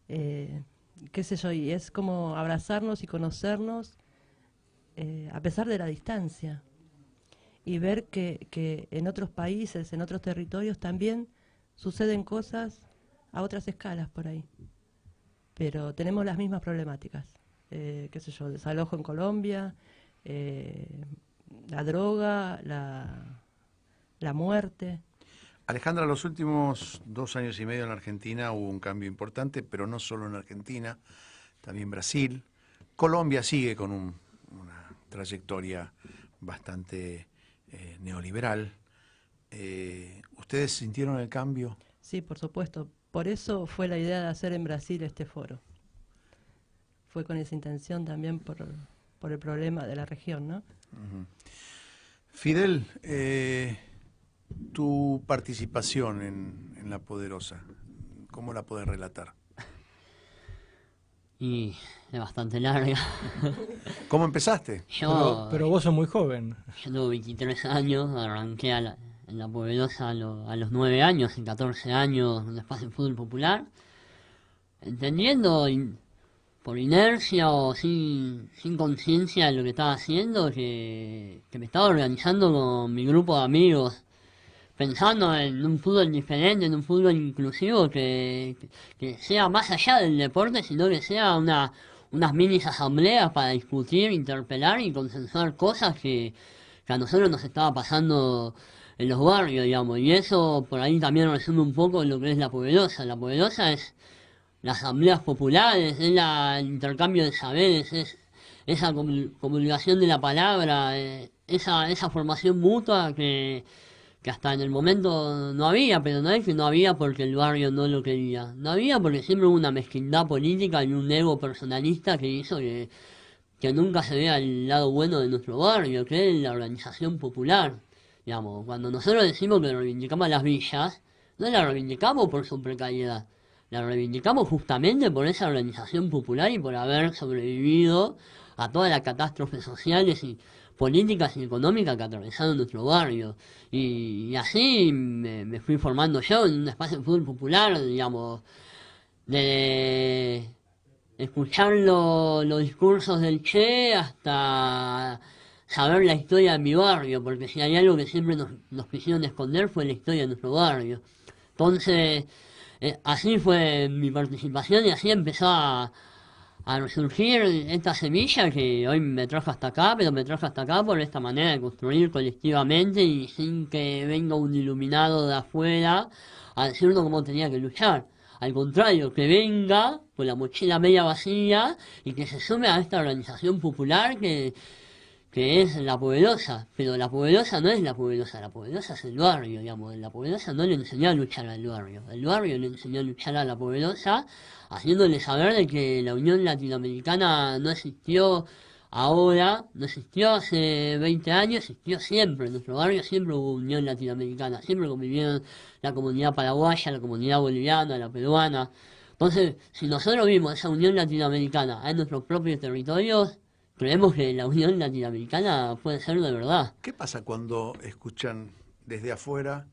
Qué sé yo, y es como abrazarnos y conocernos a pesar de la distancia, y ver que en otros países, en otros territorios también suceden cosas a otras escalas por ahí, pero tenemos las mismas problemáticas, qué sé yo, desalojo en Colombia, la droga, la muerte. Alejandra, los últimos 2 años y medio en Argentina hubo un cambio importante, pero no solo en Argentina, también Brasil. Colombia sigue con una trayectoria bastante neoliberal. ¿Ustedes sintieron el cambio? Sí, por supuesto. Por eso fue la idea de hacer en Brasil este foro. Fue con esa intención también por el problema de la región, ¿no? Uh-huh. Fidel, tu participación en La Poderosa, ¿cómo la podés relatar? Y es bastante larga. ¿Cómo empezaste? Pero vos sos muy joven. Yo tengo 23 años, arranqué en La Poderosa a los 9 años, en 14 años, en espacio de fútbol popular, entendiendo por inercia o sin conciencia de lo que estaba haciendo, que me estaba organizando con mi grupo de amigos, pensando en un fútbol diferente, en un fútbol inclusivo que sea más allá del deporte, sino que sea unas mini asambleas para discutir, interpelar y consensuar cosas que a nosotros nos estaba pasando en los barrios, digamos. Y eso por ahí también resume un poco lo que es La Poderosa. La Poderosa es las asambleas populares, es el intercambio de saberes, es esa comunicación de la palabra, esa formación mutua que hasta en el momento no había, pero no es que no había porque el barrio no lo quería. No había porque siempre hubo una mezquindad política y un ego personalista que hizo que nunca se vea el lado bueno de nuestro barrio, que es la organización popular. Digamos, cuando nosotros decimos que reivindicamos a las villas, no la reivindicamos por su precariedad, la reivindicamos justamente por esa organización popular y por haber sobrevivido a todas las catástrofes sociales y políticas y económicas que atravesaron nuestro barrio. Y así me fui formando yo en un espacio de fútbol popular, digamos, de escuchar los discursos del Che hasta saber la historia de mi barrio, porque si hay algo que siempre nos quisieron esconder fue la historia de nuestro barrio. Entonces, así fue mi participación y así empezó a resurgir esta semilla que hoy me trajo hasta acá, pero me trajo hasta acá por esta manera de construir colectivamente y sin que venga un iluminado de afuera a decirnos cómo tenía que luchar. Al contrario, que venga con la mochila media vacía y que se sume a esta organización popular que es La Poderosa. Pero La Poderosa no es La Poderosa es el barrio, digamos. La Poderosa no le enseñó a luchar al barrio, el barrio le enseñó a luchar a La Poderosa, haciéndole saber de que la Unión Latinoamericana no existió ahora, no existió hace 20 años, existió siempre. En nuestro barrio siempre hubo Unión Latinoamericana, siempre convivieron la comunidad paraguaya, la comunidad boliviana, la peruana. Entonces, si nosotros vimos esa Unión Latinoamericana en nuestros propios territorios, creemos que la Unión Latinoamericana puede ser de verdad. ¿Qué pasa cuando escuchan desde afuera,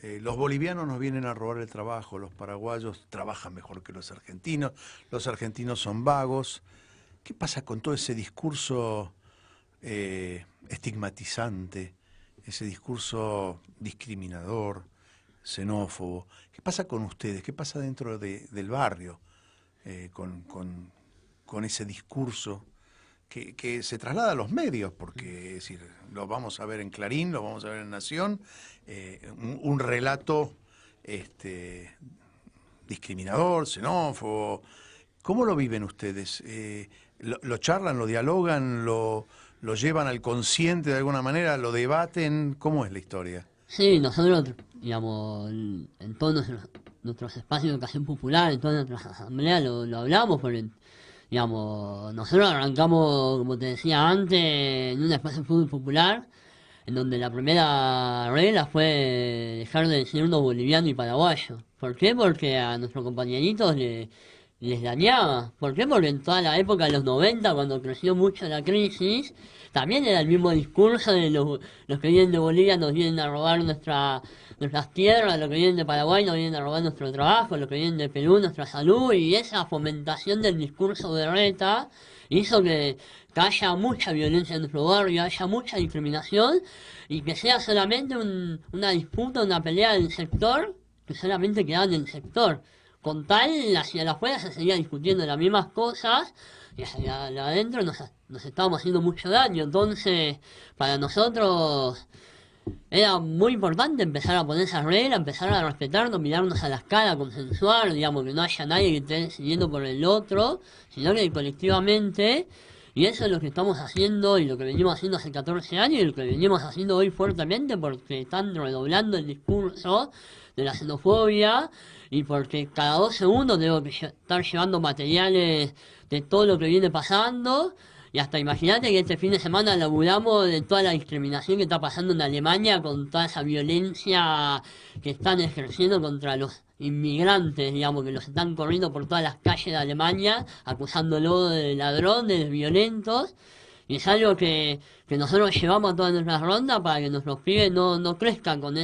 los bolivianos nos vienen a robar el trabajo, los paraguayos trabajan mejor que los argentinos son vagos? ¿Qué pasa con todo ese discurso estigmatizante, ese discurso discriminador, xenófobo? ¿Qué pasa con ustedes? ¿Qué pasa dentro del barrio con ese discurso que se traslada a los medios? Porque, es decir, lo vamos a ver en Clarín, lo vamos a ver en Nación, un relato discriminador, xenófobo. ¿Cómo lo viven ustedes? ¿Lo charlan, lo dialogan, lo llevan al consciente de alguna manera, lo debaten? ¿Cómo es la historia? Sí, nosotros, digamos, en todos nuestros espacios de educación popular, en todas nuestras asambleas lo hablamos, porque, digamos, nosotros arrancamos, como te decía antes, en un espacio de fútbol popular, en donde la primera regla fue dejar de decirnos boliviano y paraguayo. ¿Por qué? Porque a nuestros compañeritos les dañaba. ¿Por qué? Porque en toda la época de los 90, cuando creció mucho la crisis, también era el mismo discurso de los que vienen de Bolivia nos vienen a robar nuestras tierras, los que vienen de Paraguay nos vienen a robar nuestro trabajo, los que vienen de Perú nuestra salud, y esa fomentación del discurso de Reta hizo que haya mucha violencia en nuestro barrio, haya mucha discriminación, y que sea solamente una disputa, una pelea del sector, que solamente quedaba en el sector. Con tal, hacia la afuera se seguía discutiendo las mismas cosas, y hacia la adentro nos estábamos haciendo mucho daño. Entonces, para nosotros era muy importante empezar a poner esas reglas, empezar a respetarnos, mirarnos a las caras, consensuar, digamos, que no haya nadie que esté decidiendo por el otro, sino que colectivamente, y eso es lo que estamos haciendo y lo que venimos haciendo hace 14 años y lo que venimos haciendo hoy fuertemente, porque están redoblando el discurso de la xenofobia, y porque cada 2 segundos tengo que estar llevando materiales de todo lo que viene pasando, y hasta imagínate que este fin de semana laburamos de toda la discriminación que está pasando en Alemania, con toda esa violencia que están ejerciendo contra los inmigrantes, digamos, que los están corriendo por todas las calles de Alemania, acusándolo de ladrones, de violentos, y es algo que nosotros llevamos a todas nuestras rondas para que nuestros pibes no crezcan con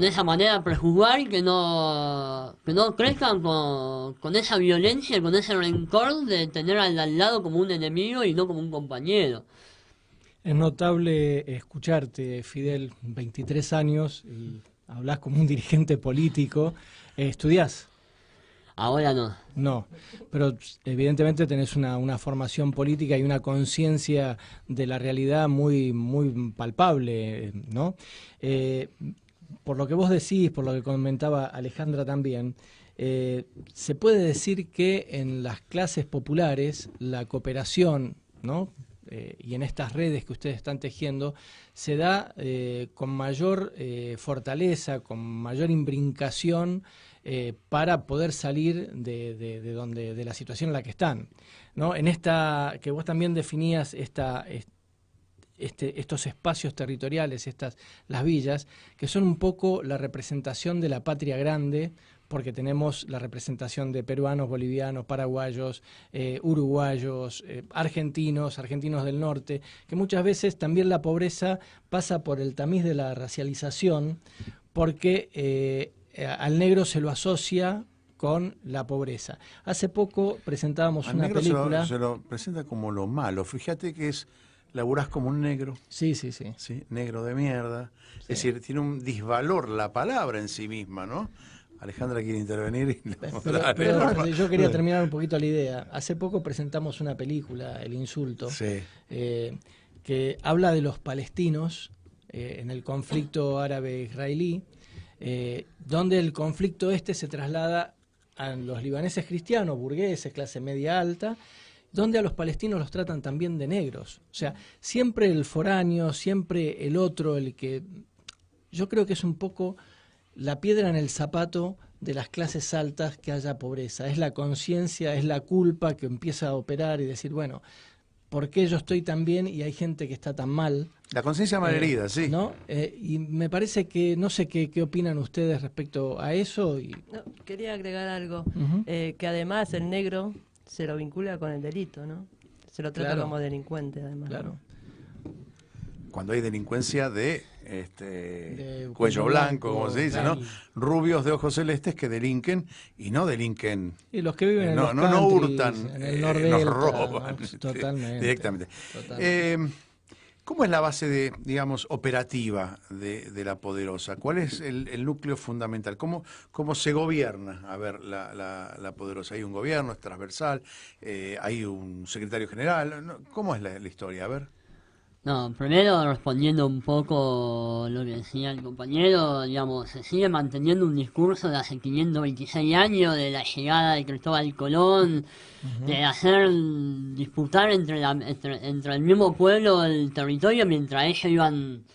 esa manera de prejuzgar, y que no crezcan con esa violencia y con ese rencor de tener al lado como un enemigo y no como un compañero. Es notable escucharte, Fidel, 23 años, y hablas como un dirigente político. ¿Estudiás? Ahora no. No, pero evidentemente tenés una formación política y una conciencia de la realidad muy, muy palpable, ¿no? Por lo que vos decís, por lo que comentaba Alejandra también, se puede decir que en las clases populares la cooperación, ¿no? Y en estas redes que ustedes están tejiendo, se da con mayor fortaleza, con mayor imbrincación, para poder salir de la situación en la que están, ¿no? En esta que vos también definías estos espacios territoriales, las villas, que son un poco la representación de la patria grande, porque tenemos la representación de peruanos, bolivianos, paraguayos, uruguayos, argentinos del norte, que muchas veces también la pobreza pasa por el tamiz de la racialización, porque al negro se lo asocia con la pobreza. Hace poco presentábamos una película... Se lo presenta como lo malo. Fíjate que laburás como un negro. Sí. ¿Sí? Negro de mierda. Sí. Es decir, tiene un disvalor la palabra en sí misma, ¿no? Alejandra quiere intervenir. Pero yo quería terminar un poquito la idea. Hace poco presentamos una película, El Insulto, que habla de los palestinos en el conflicto árabe-israelí, donde el conflicto se traslada a los libaneses cristianos, burgueses, clase media alta, donde a los palestinos los tratan también de negros. O sea, siempre el foráneo, siempre el otro, el que... Yo creo que es un poco la piedra en el zapato de las clases altas que haya pobreza. Es la conciencia, es la culpa que empieza a operar y decir, bueno, ¿por qué yo estoy tan bien y hay gente que está tan mal? La conciencia malherida, sí. ¿No? Y me parece que, no sé qué opinan ustedes respecto a eso. No, quería agregar algo, que además el negro se lo vincula con el delito, ¿no? Se lo trata como delincuente, además. Claro. ¿No? Cuando hay delincuencia de cuello blanco, como se dice, ¿no? Rubios de ojos celestes que delinquen y no delinquen. Y los que viven en los countries, no hurtan, en el Nordelta, nos roban. ¿no? Totalmente. Directamente. Totalmente. ¿Cómo es la base operativa de La Poderosa? ¿Cuál es el núcleo fundamental? ¿Cómo se gobierna? A ver, la Poderosa. ¿Hay un gobierno, es transversal? ¿Hay un secretario general? ¿Cómo es la historia? A ver. No, primero respondiendo un poco lo que decía el compañero, digamos, se sigue manteniendo un discurso de hace 526 años de la llegada de Cristóbal Colón, de hacer disputar entre el mismo pueblo el territorio mientras ellos iban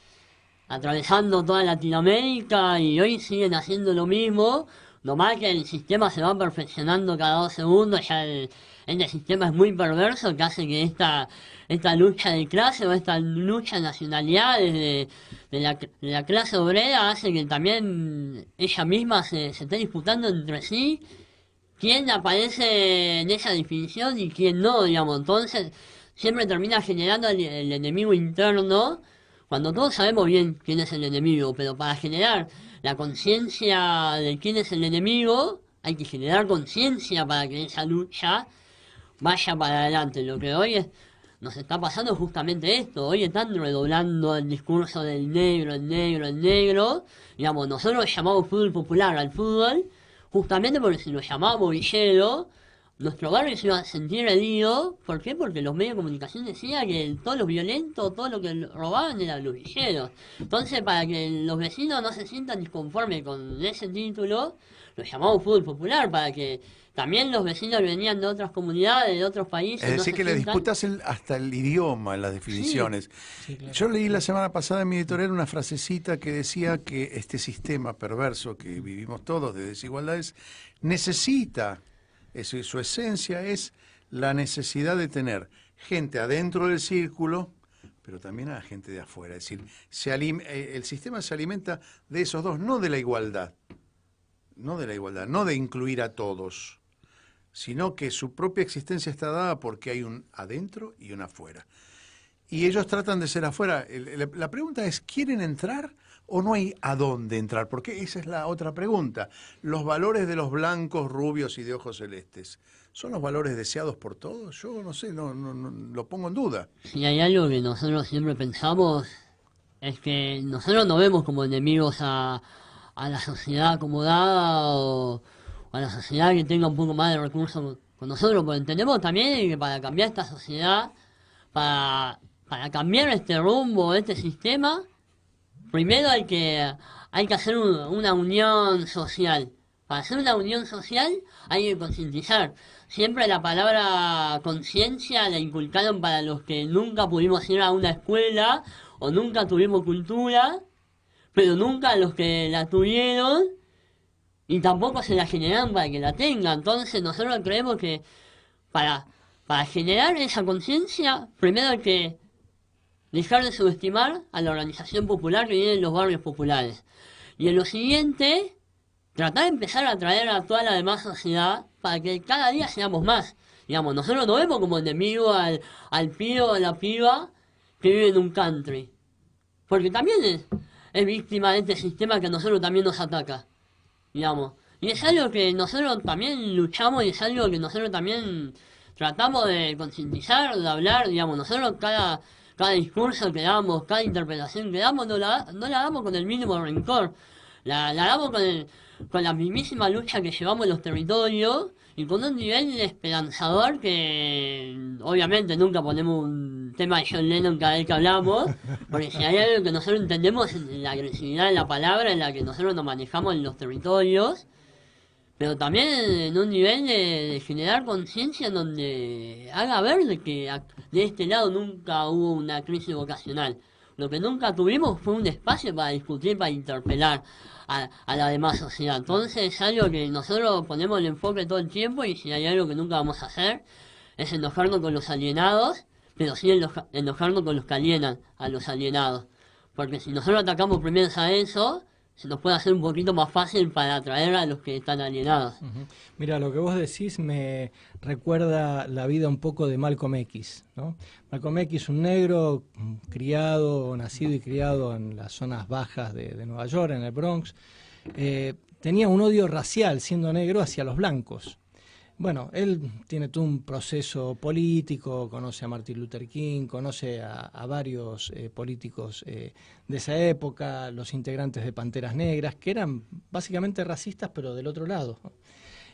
atravesando toda Latinoamérica, y hoy siguen haciendo lo mismo, nomás que el sistema se va perfeccionando cada 2 segundos, ya el sistema es muy perverso, que hace que esta lucha de clase o esta lucha de nacionalidades de la clase obrera hace que también ella misma se esté disputando entre sí quién aparece en esa definición y quién no, digamos. Entonces siempre termina generando el enemigo interno, cuando todos sabemos bien quién es el enemigo, pero para generar la conciencia de quién es el enemigo hay que generar conciencia para que esa lucha vaya para adelante. Lo que hoy nos está pasando es justamente esto. Hoy están redoblando el discurso del negro, el negro, el negro. Digamos, nosotros llamamos fútbol popular al fútbol, justamente porque si lo llamamos villero, nuestro barrio se iba a sentir herido. ¿Por qué? Porque los medios de comunicación decían que todo lo violento, todo lo que robaban eran los villeros. Entonces, para que los vecinos no se sientan disconformes con ese título, lo llamamos fútbol popular, para que también los vecinos venían de otras comunidades, de otros países. Es decir, que la disputa es hasta el idioma en las definiciones. Sí, claro. Yo leí la semana pasada en mi editorial una frasecita que decía que este sistema perverso que vivimos todos de desigualdades necesita, su esencia es la necesidad de tener gente adentro del círculo, pero también a gente de afuera. Es decir, el sistema se alimenta de esos dos, no de la igualdad, no de incluir a todos, sino que su propia existencia está dada porque hay un adentro y un afuera. Y ellos tratan de ser afuera. La pregunta es, ¿quieren entrar o no hay a dónde entrar? Porque esa es la otra pregunta. Los valores de los blancos, rubios y de ojos celestes, ¿son los valores deseados por todos? Yo no sé, no lo pongo en duda. Si hay algo que nosotros siempre pensamos, es que nosotros no vemos como enemigos a la sociedad acomodada o a la sociedad que tenga un poco más de recursos con nosotros, porque entendemos también que para cambiar esta sociedad, para cambiar este rumbo, este sistema, primero hay que hacer una unión social. Para hacer una unión social hay que concientizar. Siempre la palabra conciencia la inculcaron para los que nunca pudimos ir a una escuela o nunca tuvimos cultura, pero nunca a los que la tuvieron y tampoco se la generaron para que la tengan. Entonces nosotros creemos que para generar esa conciencia, primero hay que dejar de subestimar a la organización popular que viene en los barrios populares. Y en lo siguiente, tratar de empezar a atraer a toda la demás sociedad para que cada día seamos más. Digamos, nosotros no vemos como enemigo al pibe o a la piba que vive en un country, porque también es víctima de este sistema que a nosotros también nos ataca, digamos. Y es algo que nosotros también luchamos y es algo que nosotros también tratamos de concientizar, de hablar, digamos. Nosotros cada discurso que damos, cada interpretación que damos, no la damos con el mínimo rencor. La damos con la mismísima lucha que llevamos en los territorios y con un nivel esperanzador que obviamente nunca ponemos un tema de John Lennon cada vez que hablamos, porque si hay algo que nosotros entendemos es la agresividad de la palabra en la que nosotros nos manejamos en los territorios, pero también en un nivel de generar conciencia en donde haga ver de que de este lado nunca hubo una crisis vocacional. Lo que nunca tuvimos fue un espacio para discutir, para interpelar a la demás sociedad. Entonces es algo que nosotros ponemos el enfoque todo el tiempo, y si hay algo que nunca vamos a hacer es enojarnos con los alienados, pero sí enojarnos con los que alienan a los alienados. Porque si nosotros atacamos primero a eso, se nos puede hacer un poquito más fácil para atraer a los que están alienados. Mira, lo que vos decís me recuerda la vida un poco de Malcolm X, ¿no? Malcolm X, un negro nacido y criado en las zonas bajas de Nueva York, en el Bronx, tenía un odio racial, siendo negro, hacia los blancos. Bueno, él tiene todo un proceso político, conoce a Martin Luther King, conoce a varios políticos de esa época, los integrantes de Panteras Negras, que eran básicamente racistas, pero del otro lado.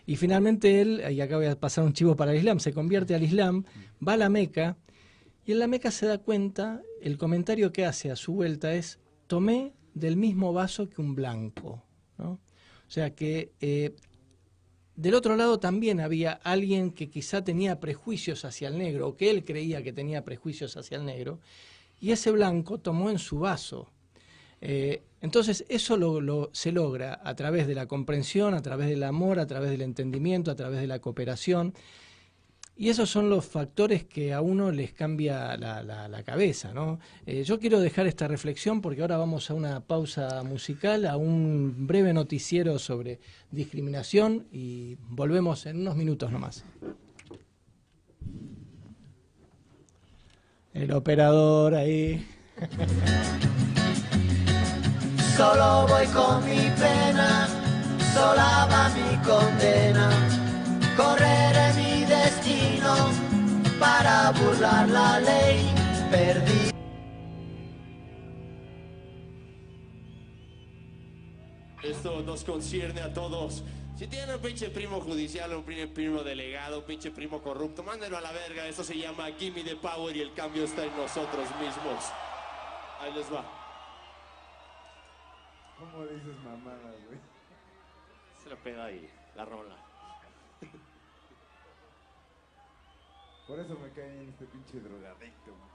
Y finalmente él, y acá voy a pasar un chivo para el Islam, se convierte al Islam, va a la Meca Y en la Meca se da cuenta, el comentario que hace a su vuelta es: tomé del mismo vaso que un blanco, ¿no? O sea que del otro lado también había alguien que quizá tenía prejuicios hacia el negro, o que él creía que tenía prejuicios hacia el negro, y ese blanco tomó en su vaso. Entonces eso se logra a través de la comprensión, a través del amor, a través del entendimiento, a través de la cooperación. Y esos son los factores que a uno les cambia la cabeza, ¿no? Yo quiero dejar esta reflexión porque ahora vamos a una pausa musical, a un breve noticiero sobre discriminación y volvemos en unos minutos nomás. El operador ahí. Solo voy con mi pena, sola va mi condena. Correré mi destino para burlar la ley. Perdí. Esto nos concierne a todos. Si tienen un pinche primo judicial, un primo delegado, un pinche primo corrupto, mándenlo a la verga. Eso se llama Gimme the Power y el cambio está en nosotros mismos. Ahí les va. ¿Cómo dices mamadas, güey? Se la peda ahí, la rola. Por eso me cae en este pinche drogadicto, güey.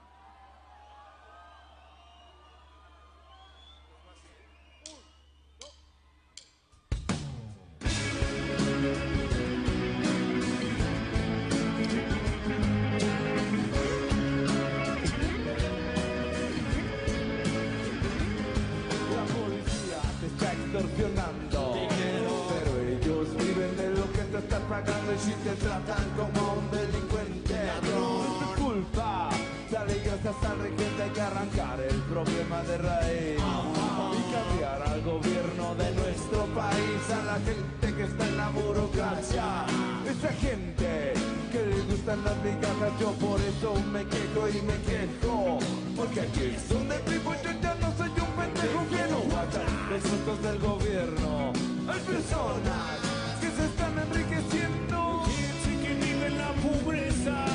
Pero ellos viven de lo que te estás pagando y si te tratan como un delincuente, ladrón, no es tu culpa. Dale gracias al regente, hay que arrancar el problema de raíz y cambiar al gobierno de nuestro país, a la gente que está en la burocracia, esa gente que le gustan las migajas. Yo por eso me quejo y me quejo, porque aquí es donde vivo, yo ya no soy un pendejo que no guarda los frutos del gobierno. Hay personas que se están enriqueciendo, gente que vive en la pobreza,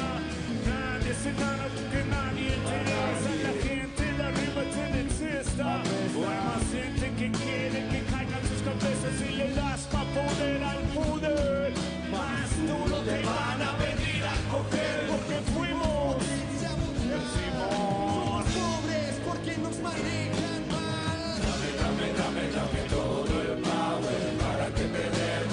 nadie se gana porque nadie interesa. La gente de arriba te detesta, o hay más gente que quiere que caigan sus cabezas y le das pa' poder al poder. Más duro te van a venir a coger porque fuimos, somos pobres porque nos manejan mal. Dame todo el power para que te dé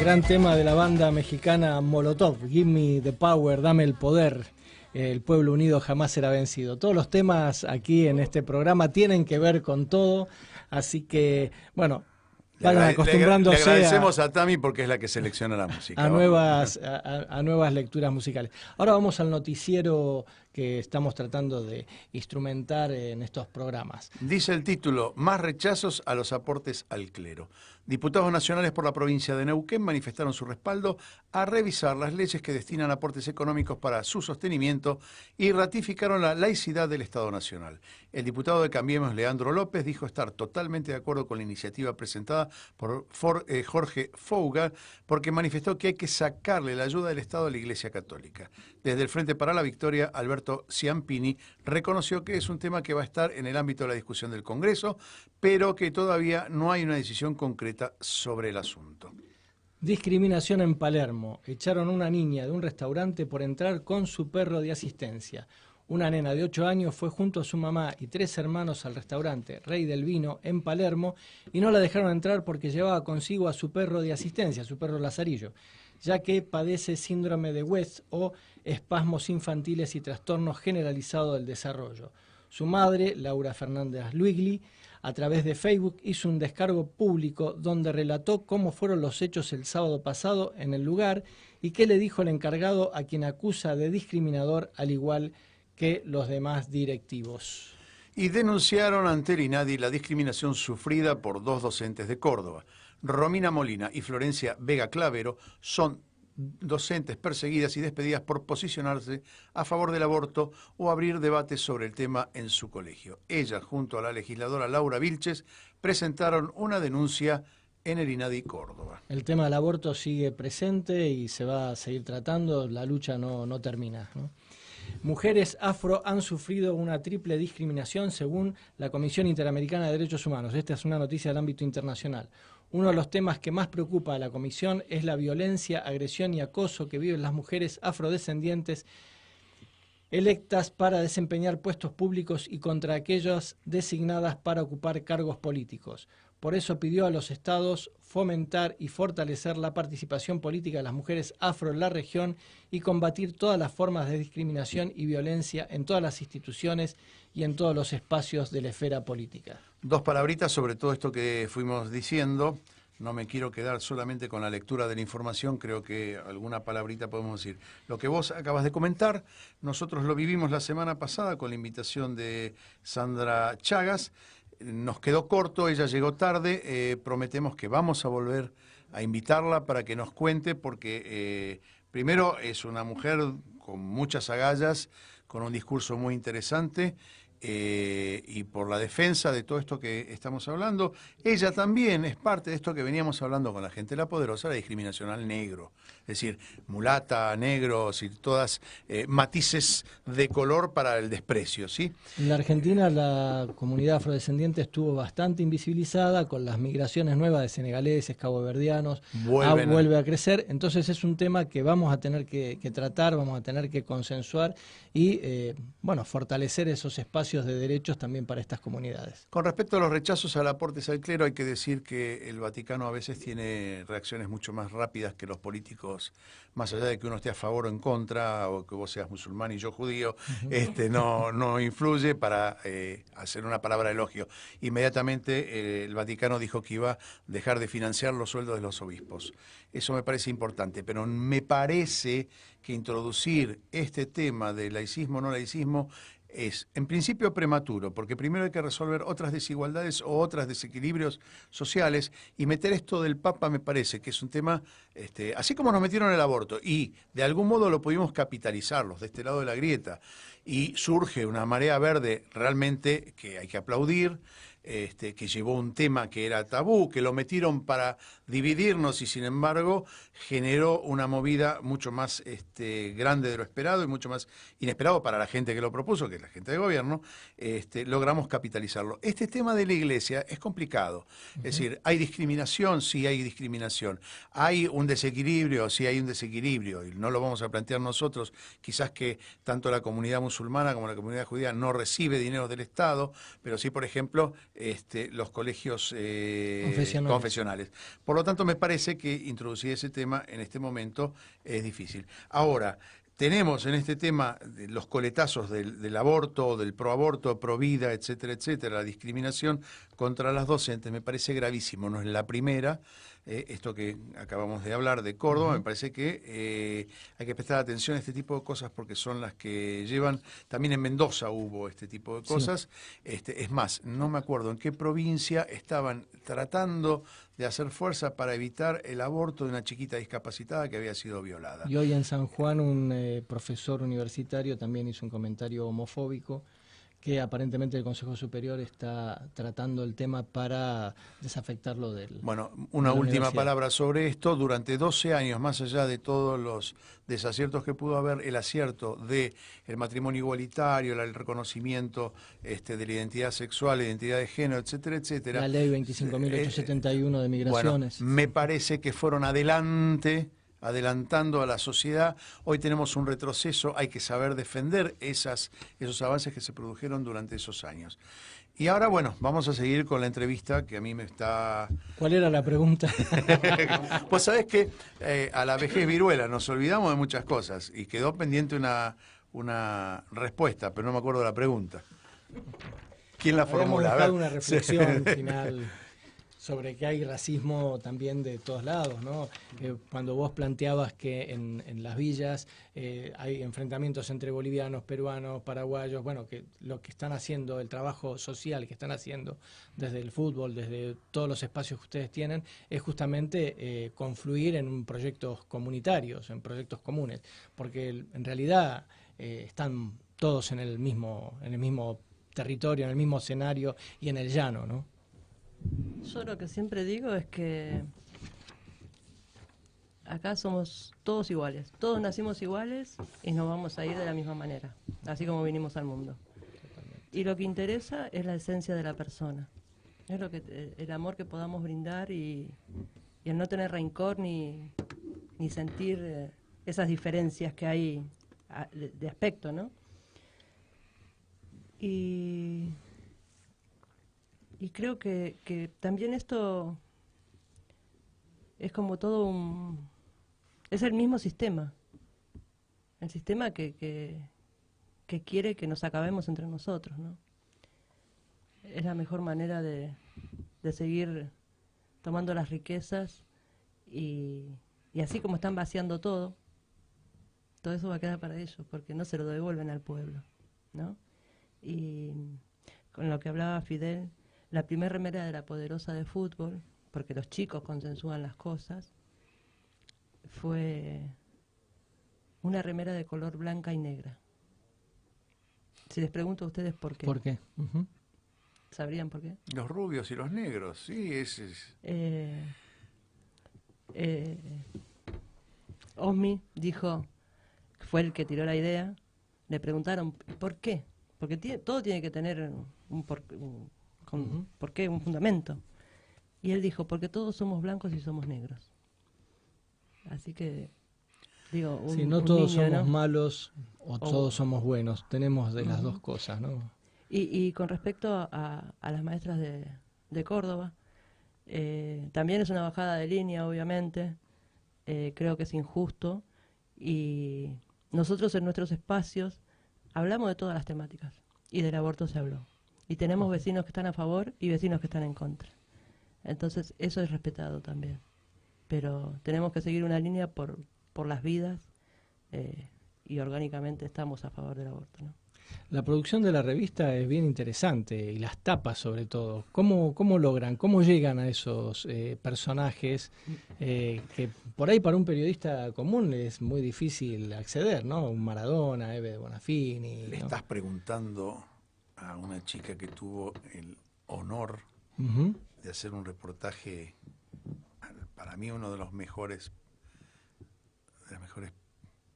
gran tema de la banda mexicana Molotov, Give Me the Power, dame el poder. El pueblo unido jamás será vencido. Todos los temas aquí en este programa tienen que ver con todo, así que, bueno, vayan acostumbrándose. Le agradecemos a Tami porque es la que selecciona la música. A nuevas lecturas musicales. Ahora vamos al noticiero que estamos tratando de instrumentar en estos programas. Dice el título, más rechazos a los aportes al clero. Diputados nacionales por la provincia de Neuquén manifestaron su respaldo a revisar las leyes que destinan aportes económicos para su sostenimiento y ratificaron la laicidad del Estado Nacional. El diputado de Cambiemos, Leandro López, dijo estar totalmente de acuerdo con la iniciativa presentada por Jorge Fouga, porque manifestó que hay que sacarle la ayuda del Estado a la Iglesia Católica. Desde el Frente para la Victoria, Alberto Ciampini reconoció que es un tema que va a estar en el ámbito de la discusión del Congreso, pero que todavía no hay una decisión concreta sobre el asunto. Discriminación en Palermo. Echaron a una niña de un restaurante por entrar con su perro de asistencia. Una nena de 8 años fue junto a su mamá y 3 hermanos al restaurante Rey del Vino en Palermo y no la dejaron entrar porque llevaba consigo a su perro de asistencia, su perro Lazarillo, ya que padece síndrome de West o espasmos infantiles y trastorno generalizado del desarrollo. Su madre, Laura Fernández Luigli, a través de Facebook hizo un descargo público donde relató cómo fueron los hechos el sábado pasado en el lugar y qué le dijo el encargado a quien acusa de discriminador al igual que los demás directivos. Y denunciaron ante el INADI la discriminación sufrida por 2 docentes de Córdoba. Romina Molina y Florencia Vega Clavero son docentes perseguidas y despedidas por posicionarse a favor del aborto o abrir debates sobre el tema en su colegio. Ellas, junto a la legisladora Laura Vilches, presentaron una denuncia en el INADI Córdoba. El tema del aborto sigue presente y se va a seguir tratando, la lucha no termina, ¿no? Mujeres afro han sufrido una triple discriminación según la Comisión Interamericana de Derechos Humanos. Esta es una noticia del ámbito internacional. Uno de los temas que más preocupa a la Comisión es la violencia, agresión y acoso que viven las mujeres afrodescendientes electas para desempeñar puestos públicos y contra aquellas designadas para ocupar cargos políticos. Por eso pidió a los estados fomentar y fortalecer la participación política de las mujeres afro en la región y combatir todas las formas de discriminación y violencia en todas las instituciones y en todos los espacios de la esfera política. 2 palabritas sobre todo esto que fuimos diciendo. No me quiero quedar solamente con la lectura de la información, creo que alguna palabrita podemos decir. Lo que vos acabas de comentar, nosotros lo vivimos la semana pasada con la invitación de Sandra Chagas. Nos quedó corto, ella llegó tarde, prometemos que vamos a volver a invitarla para que nos cuente, porque primero es una mujer con muchas agallas, con un discurso muy interesante, y por la defensa de todo esto que estamos hablando. Ella también es parte de esto que veníamos hablando con la gente de La Poderosa, la discriminación al negro. Es decir, mulata, negro, todas matices de color para el desprecio, ¿sí? En la Argentina la comunidad afrodescendiente estuvo bastante invisibilizada con las migraciones nuevas de senegaleses, caboverdianos, vuelve a crecer. Entonces es un tema que vamos a tener que tratar, vamos a tener que consensuar y fortalecer esos espacios de derechos también para estas comunidades. Con respecto a los rechazos al aportes al clero, hay que decir que el Vaticano a veces tiene reacciones mucho más rápidas que los políticos, más allá de que uno esté a favor o en contra, o que vos seas musulmán y yo judío, no influye para hacer una palabra de elogio. Inmediatamente el Vaticano dijo que iba a dejar de financiar los sueldos de los obispos. Eso me parece importante, pero me parece que introducir este tema de laicismo o no laicismo es, en principio, prematuro, porque primero hay que resolver otras desigualdades o otros desequilibrios sociales, y meter esto del Papa me parece que es un tema, así como nos metieron el aborto, y de algún modo lo pudimos capitalizarlos de este lado de la grieta, y surge una marea verde realmente que hay que aplaudir, que llevó un tema que era tabú, que lo metieron para dividirnos y sin embargo generó una movida mucho más grande de lo esperado y mucho más inesperado para la gente que lo propuso, que es la gente de gobierno. Logramos capitalizarlo. Este tema de la iglesia es complicado. Es decir, ¿hay discriminación? Sí hay discriminación. ¿Hay un desequilibrio? Sí hay un desequilibrio. Y no lo vamos a plantear nosotros. Quizás que tanto la comunidad musulmana como la comunidad judía no recibe dinero del Estado, pero sí, por ejemplo, los colegios Confesionales. Por lo tanto, me parece que introducir ese tema en este momento es difícil. Ahora, tenemos en este tema los coletazos del aborto, del proaborto, provida, etcétera, etcétera, la discriminación contra las docentes, me parece gravísimo. No es la primera, esto que acabamos de hablar de Córdoba, me parece que hay que prestar atención a este tipo de cosas porque son las que llevan, también en Mendoza hubo este tipo de cosas. Sí. Es más, no me acuerdo en qué provincia estaban tratando de hacer fuerza para evitar el aborto de una chiquita discapacitada que había sido violada. Y hoy en San Juan un profesor universitario también hizo un comentario homofóbico que aparentemente el Consejo Superior está tratando el tema para desafectarlo del... Bueno, una última palabra sobre esto. Durante 12 años, más allá de todos los desaciertos que pudo haber, el acierto del matrimonio igualitario, el reconocimiento de la identidad sexual, la identidad de género, etcétera, etcétera. La ley 25.871 de migraciones. Bueno, me parece que fueron adelantando a la sociedad. Hoy tenemos un retroceso, hay que saber defender esos avances que se produjeron durante esos años. Y ahora, bueno, vamos a seguir con la entrevista que a mí me está... ¿Cuál era la pregunta? Pues sabés que a la vejez viruela nos olvidamos de muchas cosas y quedó pendiente una respuesta, pero no me acuerdo de la pregunta. ¿Quién la formula? Habíamos dejado una reflexión final sobre que hay racismo también de todos lados, ¿no? Cuando vos planteabas que en las villas hay enfrentamientos entre bolivianos, peruanos, paraguayos, bueno, que lo que están haciendo, el trabajo social que están haciendo desde el fútbol, desde todos los espacios que ustedes tienen, es justamente confluir en proyectos comunitarios, en proyectos comunes, porque en realidad están todos en el mismo territorio, en el mismo escenario y en el llano, ¿no? Yo lo que siempre digo es que acá somos todos iguales, todos nacimos iguales y nos vamos a ir de la misma manera, así como vinimos al mundo. Y lo que interesa es la esencia de la persona, es el amor que podamos brindar y el no tener rencor ni sentir esas diferencias que hay de aspecto, ¿no? Y creo que también esto es como todo es el mismo sistema. El sistema que quiere que nos acabemos entre nosotros, ¿no? Es la mejor manera de seguir tomando las riquezas y así como están vaciando todo eso va a quedar para ellos, porque no se lo devuelven al pueblo, ¿no? Y con lo que hablaba Fidel, la primera remera de la Poderosa de fútbol, porque los chicos consensúan las cosas, fue una remera de color blanca y negra. Si les pregunto a ustedes por qué. ¿Por qué? ¿Sabrían por qué? Los rubios y los negros, sí, ese es... Osmi dijo, fue el que tiró la idea, le preguntaron, ¿por qué? Porque todo tiene que tener un porqué, un fundamento. Y él dijo, porque todos somos blancos y somos negros. Así que, digo, no todos somos malos o todos somos buenos, tenemos de las dos cosas, ¿no? Y con respecto a las maestras de Córdoba, también es una bajada de línea, obviamente, creo que es injusto, y nosotros en nuestros espacios hablamos de todas las temáticas, y del aborto se habló. Y tenemos vecinos que están a favor y vecinos que están en contra. Entonces, eso es respetado también. Pero tenemos que seguir una línea por las vidas y orgánicamente estamos a favor del aborto, ¿no? La producción de la revista es bien interesante y las tapas sobre todo. ¿Cómo logran, cómo llegan a esos personajes que por ahí para un periodista común es muy difícil acceder, ¿no? Un Maradona, Eve de Bonafini. Le estás preguntando a una chica que tuvo el honor de hacer un reportaje, para mí uno de las mejores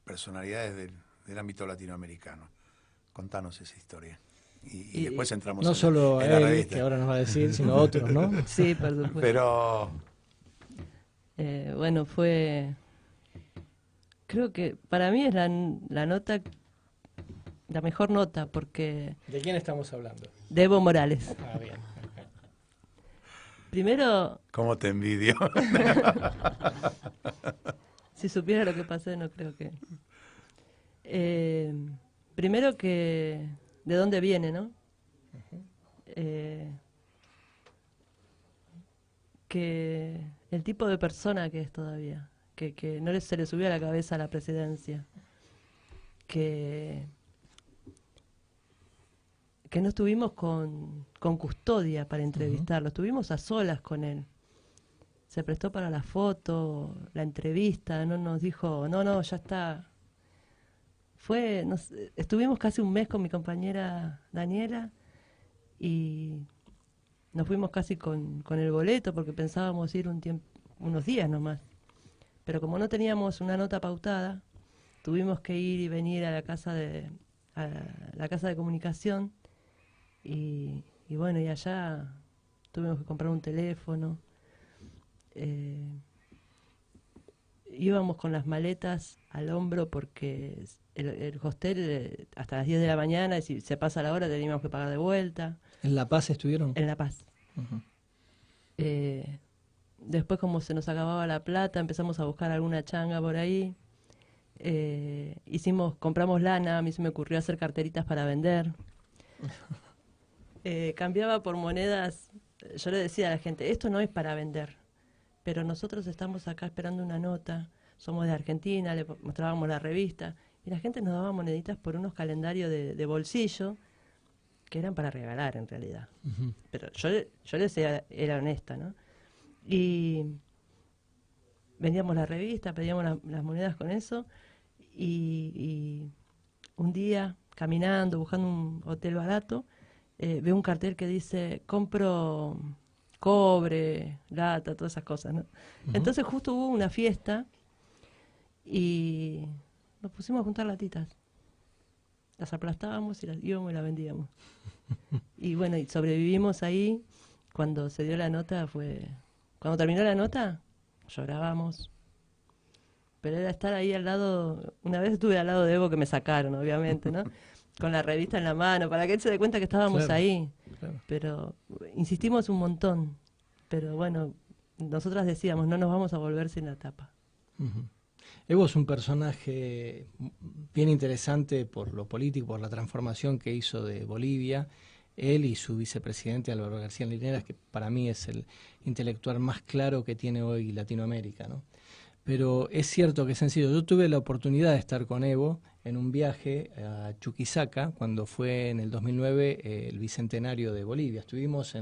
personalidades del ámbito latinoamericano. Contanos esa historia. Y después entramos no solo en la él, revista. Que ahora nos va a decir, sino otros, ¿no? Sí, por supuesto. Pero... bueno, creo que para mí es la nota, la mejor nota, porque... ¿De quién estamos hablando? De Evo Morales. Bien. Primero... ¿Cómo te envidio? Si supiera lo que pasé, no creo que... primero que... ¿De dónde viene, no? Que el tipo de persona que es todavía, que no se le subió a la cabeza a la presidencia, que no estuvimos con custodia para entrevistarlo, estuvimos a solas con él. Se prestó para la foto, la entrevista, no nos dijo, no, ya está. Estuvimos casi un mes con mi compañera Daniela y nos fuimos casi con el boleto porque pensábamos ir unos días nomás. Pero como no teníamos una nota pautada, tuvimos que ir y venir a la casa de comunicación y bueno, y allá tuvimos que comprar un teléfono. Íbamos con las maletas al hombro porque el hostel hasta las 10 de la mañana, y si se pasa la hora teníamos que pagar de vuelta. ¿En La Paz estuvieron? En La Paz. Después, como se nos acababa la plata, empezamos a buscar alguna changa por ahí. Compramos lana, a mí se me ocurrió hacer carteritas para vender. Cambiaba por monedas. Yo le decía a la gente, esto no es para vender, pero nosotros estamos acá esperando una nota, somos de Argentina, le mostrábamos la revista, y la gente nos daba moneditas por unos calendarios de bolsillo, que eran para regalar en realidad. Pero yo les decía, era honesta, ¿no? Y vendíamos la revista, pedíamos las monedas con eso, y un día, caminando, buscando un hotel barato, veo un cartel que dice, compro cobre, lata, todas esas cosas, ¿no? Entonces justo hubo una fiesta y nos pusimos a juntar latitas. Las aplastábamos y las íbamos y las vendíamos. Y bueno, y sobrevivimos ahí. Cuando se dio la nota cuando terminó la nota, llorábamos. Pero era estar ahí al lado. Una vez estuve al lado de Evo, que me sacaron, obviamente, ¿no? Con la revista en la mano, para que él se dé cuenta que estábamos ahí. Claro. Pero insistimos un montón. Pero bueno, nosotras decíamos, no nos vamos a volver sin la tapa. Evo es un personaje bien interesante por lo político, por la transformación que hizo de Bolivia. Él y su vicepresidente Álvaro García Linera, que para mí es el intelectual más claro que tiene hoy Latinoamérica, ¿no? Pero es cierto que es sencillo. Yo tuve la oportunidad de estar con Evo en un viaje a Chuquisaca, cuando fue en el 2009 el bicentenario de Bolivia. Estuvimos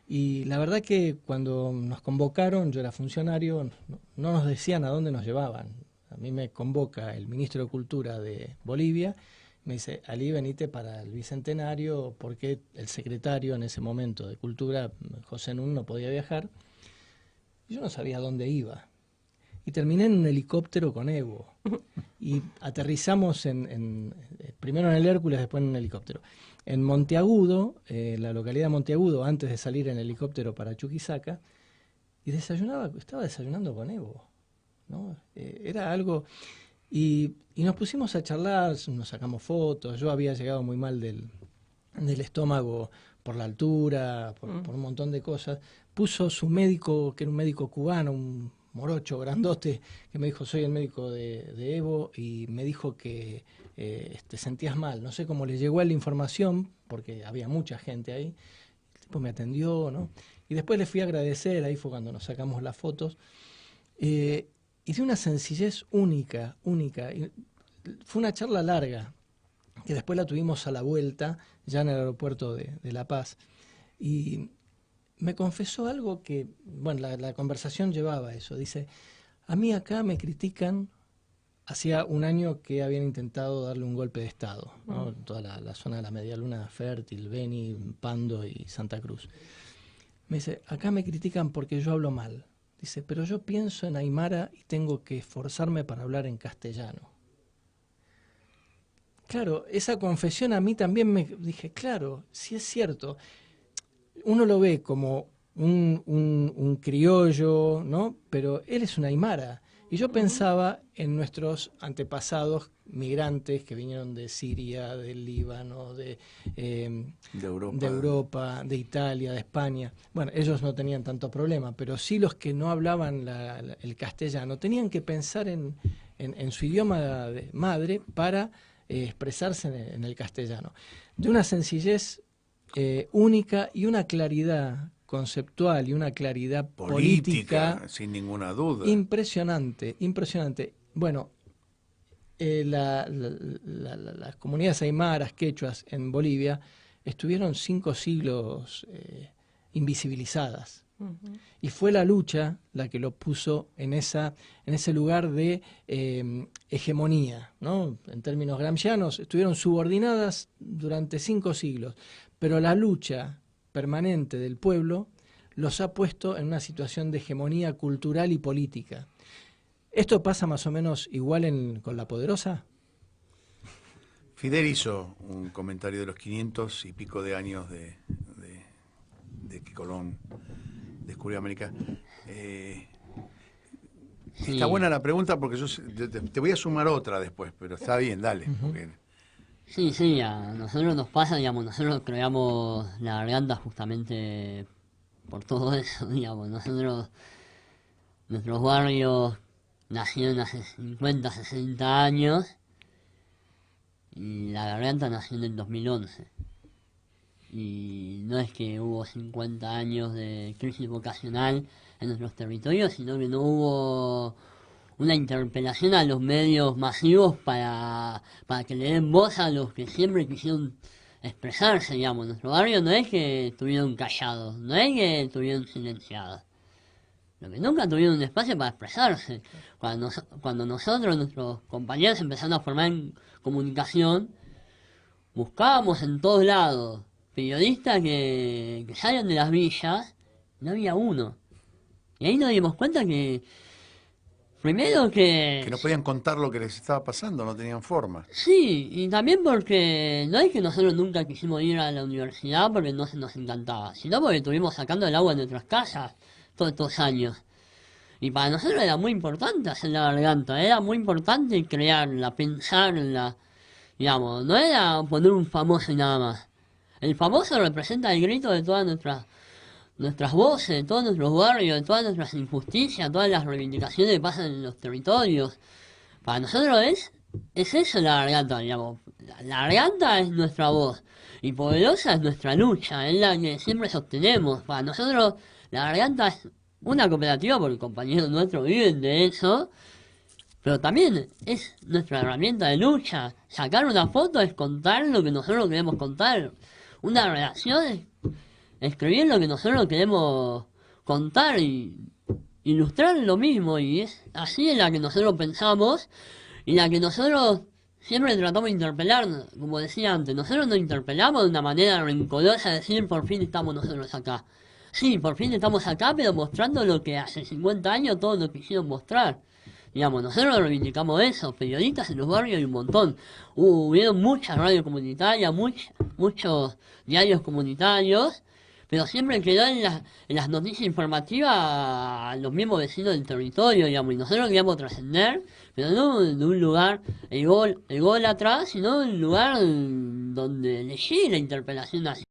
y la verdad que cuando nos convocaron, yo era funcionario, no nos decían a dónde nos llevaban. A mí me convoca el ministro de Cultura de Bolivia, me dice, Ali, venite para el bicentenario, porque el secretario en ese momento de Cultura, José Nun, no podía viajar. Yo no sabía dónde iba. Y terminé en un helicóptero con Evo. Y aterrizamos primero en el Hércules, después en un helicóptero. En Monteagudo, la localidad de Monteagudo, antes de salir en helicóptero para Chuquisaca, y estaba desayunando con Evo, ¿no? Era algo... Y nos pusimos a charlar, nos sacamos fotos. Yo había llegado muy mal del estómago por la altura, por un montón de cosas. Puso su médico, que era un médico cubano, un morocho grandote, que me dijo, soy el médico de Evo, y me dijo que te sentías mal. No sé cómo le llegó a la información, porque había mucha gente ahí. El tipo me atendió, ¿no? Y después le fui a agradecer, ahí fue cuando nos sacamos las fotos. Y de una sencillez única. Y fue una charla larga, que después la tuvimos a la vuelta, ya en el aeropuerto de La Paz. Y me confesó algo que, bueno, la conversación llevaba eso. Dice, a mí acá me critican, hacía un año que habían intentado darle un golpe de Estado, ¿no? Toda la zona de la Medialuna Fértil, Beni, Pando y Santa Cruz. Me dice, acá me critican porque yo hablo mal. Dice, pero yo pienso en Aymara y tengo que esforzarme para hablar en castellano. Claro, esa confesión a mí también me dije, claro, sí es cierto. Uno lo ve como un criollo, ¿no? Pero él es un Aymara. Y yo pensaba en nuestros antepasados migrantes que vinieron de Siria, del Líbano, de Europa, de Italia, de España. Bueno, ellos no tenían tanto problema, pero sí los que no hablaban el castellano tenían que pensar en su idioma de madre para expresarse en el castellano. De una sencillez única y una claridad conceptual y una claridad política sin ninguna duda. Impresionante, impresionante. Bueno, las comunidades aymaras, quechuas en Bolivia estuvieron 5 siglos invisibilizadas. Y fue la lucha la que lo puso en ese lugar de hegemonía, ¿no? En términos gramscianos, estuvieron subordinadas durante 5 siglos, pero la lucha permanente del pueblo los ha puesto en una situación de hegemonía cultural y política. ¿Esto pasa más o menos igual con La Poderosa? Fidel hizo un comentario de los 500 y pico de años de que Colón descubrió América. Sí. Está buena la pregunta porque yo te voy a sumar otra después, pero está bien, dale. Porque... Sí, a nosotros nos pasa, digamos, nosotros creamos La Garganta justamente por todo eso, digamos. Nuestros barrios nacieron hace 50, 60 años y La Garganta nació en el 2011. Y no es que hubo 50 años de crisis vocacional en nuestros territorios, sino que no hubo una interpelación a los medios masivos para que le den voz a los que siempre quisieron expresarse, digamos. Nuestro barrio no es que estuvieron callados, no es que estuvieron silenciados, lo que nunca tuvieron un espacio para expresarse. Cuando nosotros, nuestros compañeros, empezamos a formar en comunicación, buscábamos en todos lados periodistas que salían de las villas, no había uno. Y ahí nos dimos cuenta que primero que no podían contar lo que les estaba pasando, no tenían forma. Sí, y también porque no es que nosotros nunca quisimos ir a la universidad porque no se nos encantaba, sino porque estuvimos sacando el agua de nuestras casas todos estos años. Y para nosotros era muy importante hacer La Garganta, era muy importante crearla, pensarla, digamos, no era poner un famoso y nada más. El famoso representa el grito de todas nuestras voces, de todos nuestros barrios, de todas nuestras injusticias, todas las reivindicaciones que pasan en los territorios. Para nosotros es eso La Garganta, digamos. La Garganta es nuestra voz y Poderosa es nuestra lucha, es la que siempre sostenemos. Para nosotros La Garganta es una cooperativa porque compañeros nuestros viven de eso, pero también es nuestra herramienta de lucha. Sacar una foto es contar lo que nosotros queremos contar. Una redacción es escribir lo que nosotros queremos contar y ilustrar lo mismo, y es así en la que nosotros pensamos y la que nosotros siempre tratamos de interpelar. Como decía antes, nosotros nos interpelamos de una manera rencorosa, de decir por fin estamos nosotros acá. Sí, por fin estamos acá, pero mostrando lo que hace 50 años todos nos quisieron mostrar. Digamos, nosotros reivindicamos eso, periodistas en los barrios y un montón. Hubieron muchas radios comunitarias, muchos diarios comunitarios, pero siempre quedó en las noticias informativas a los mismos vecinos del territorio, digamos, y nosotros queríamos trascender, pero no de un lugar ególatra, sino de un lugar donde elegí la interpelación nacional.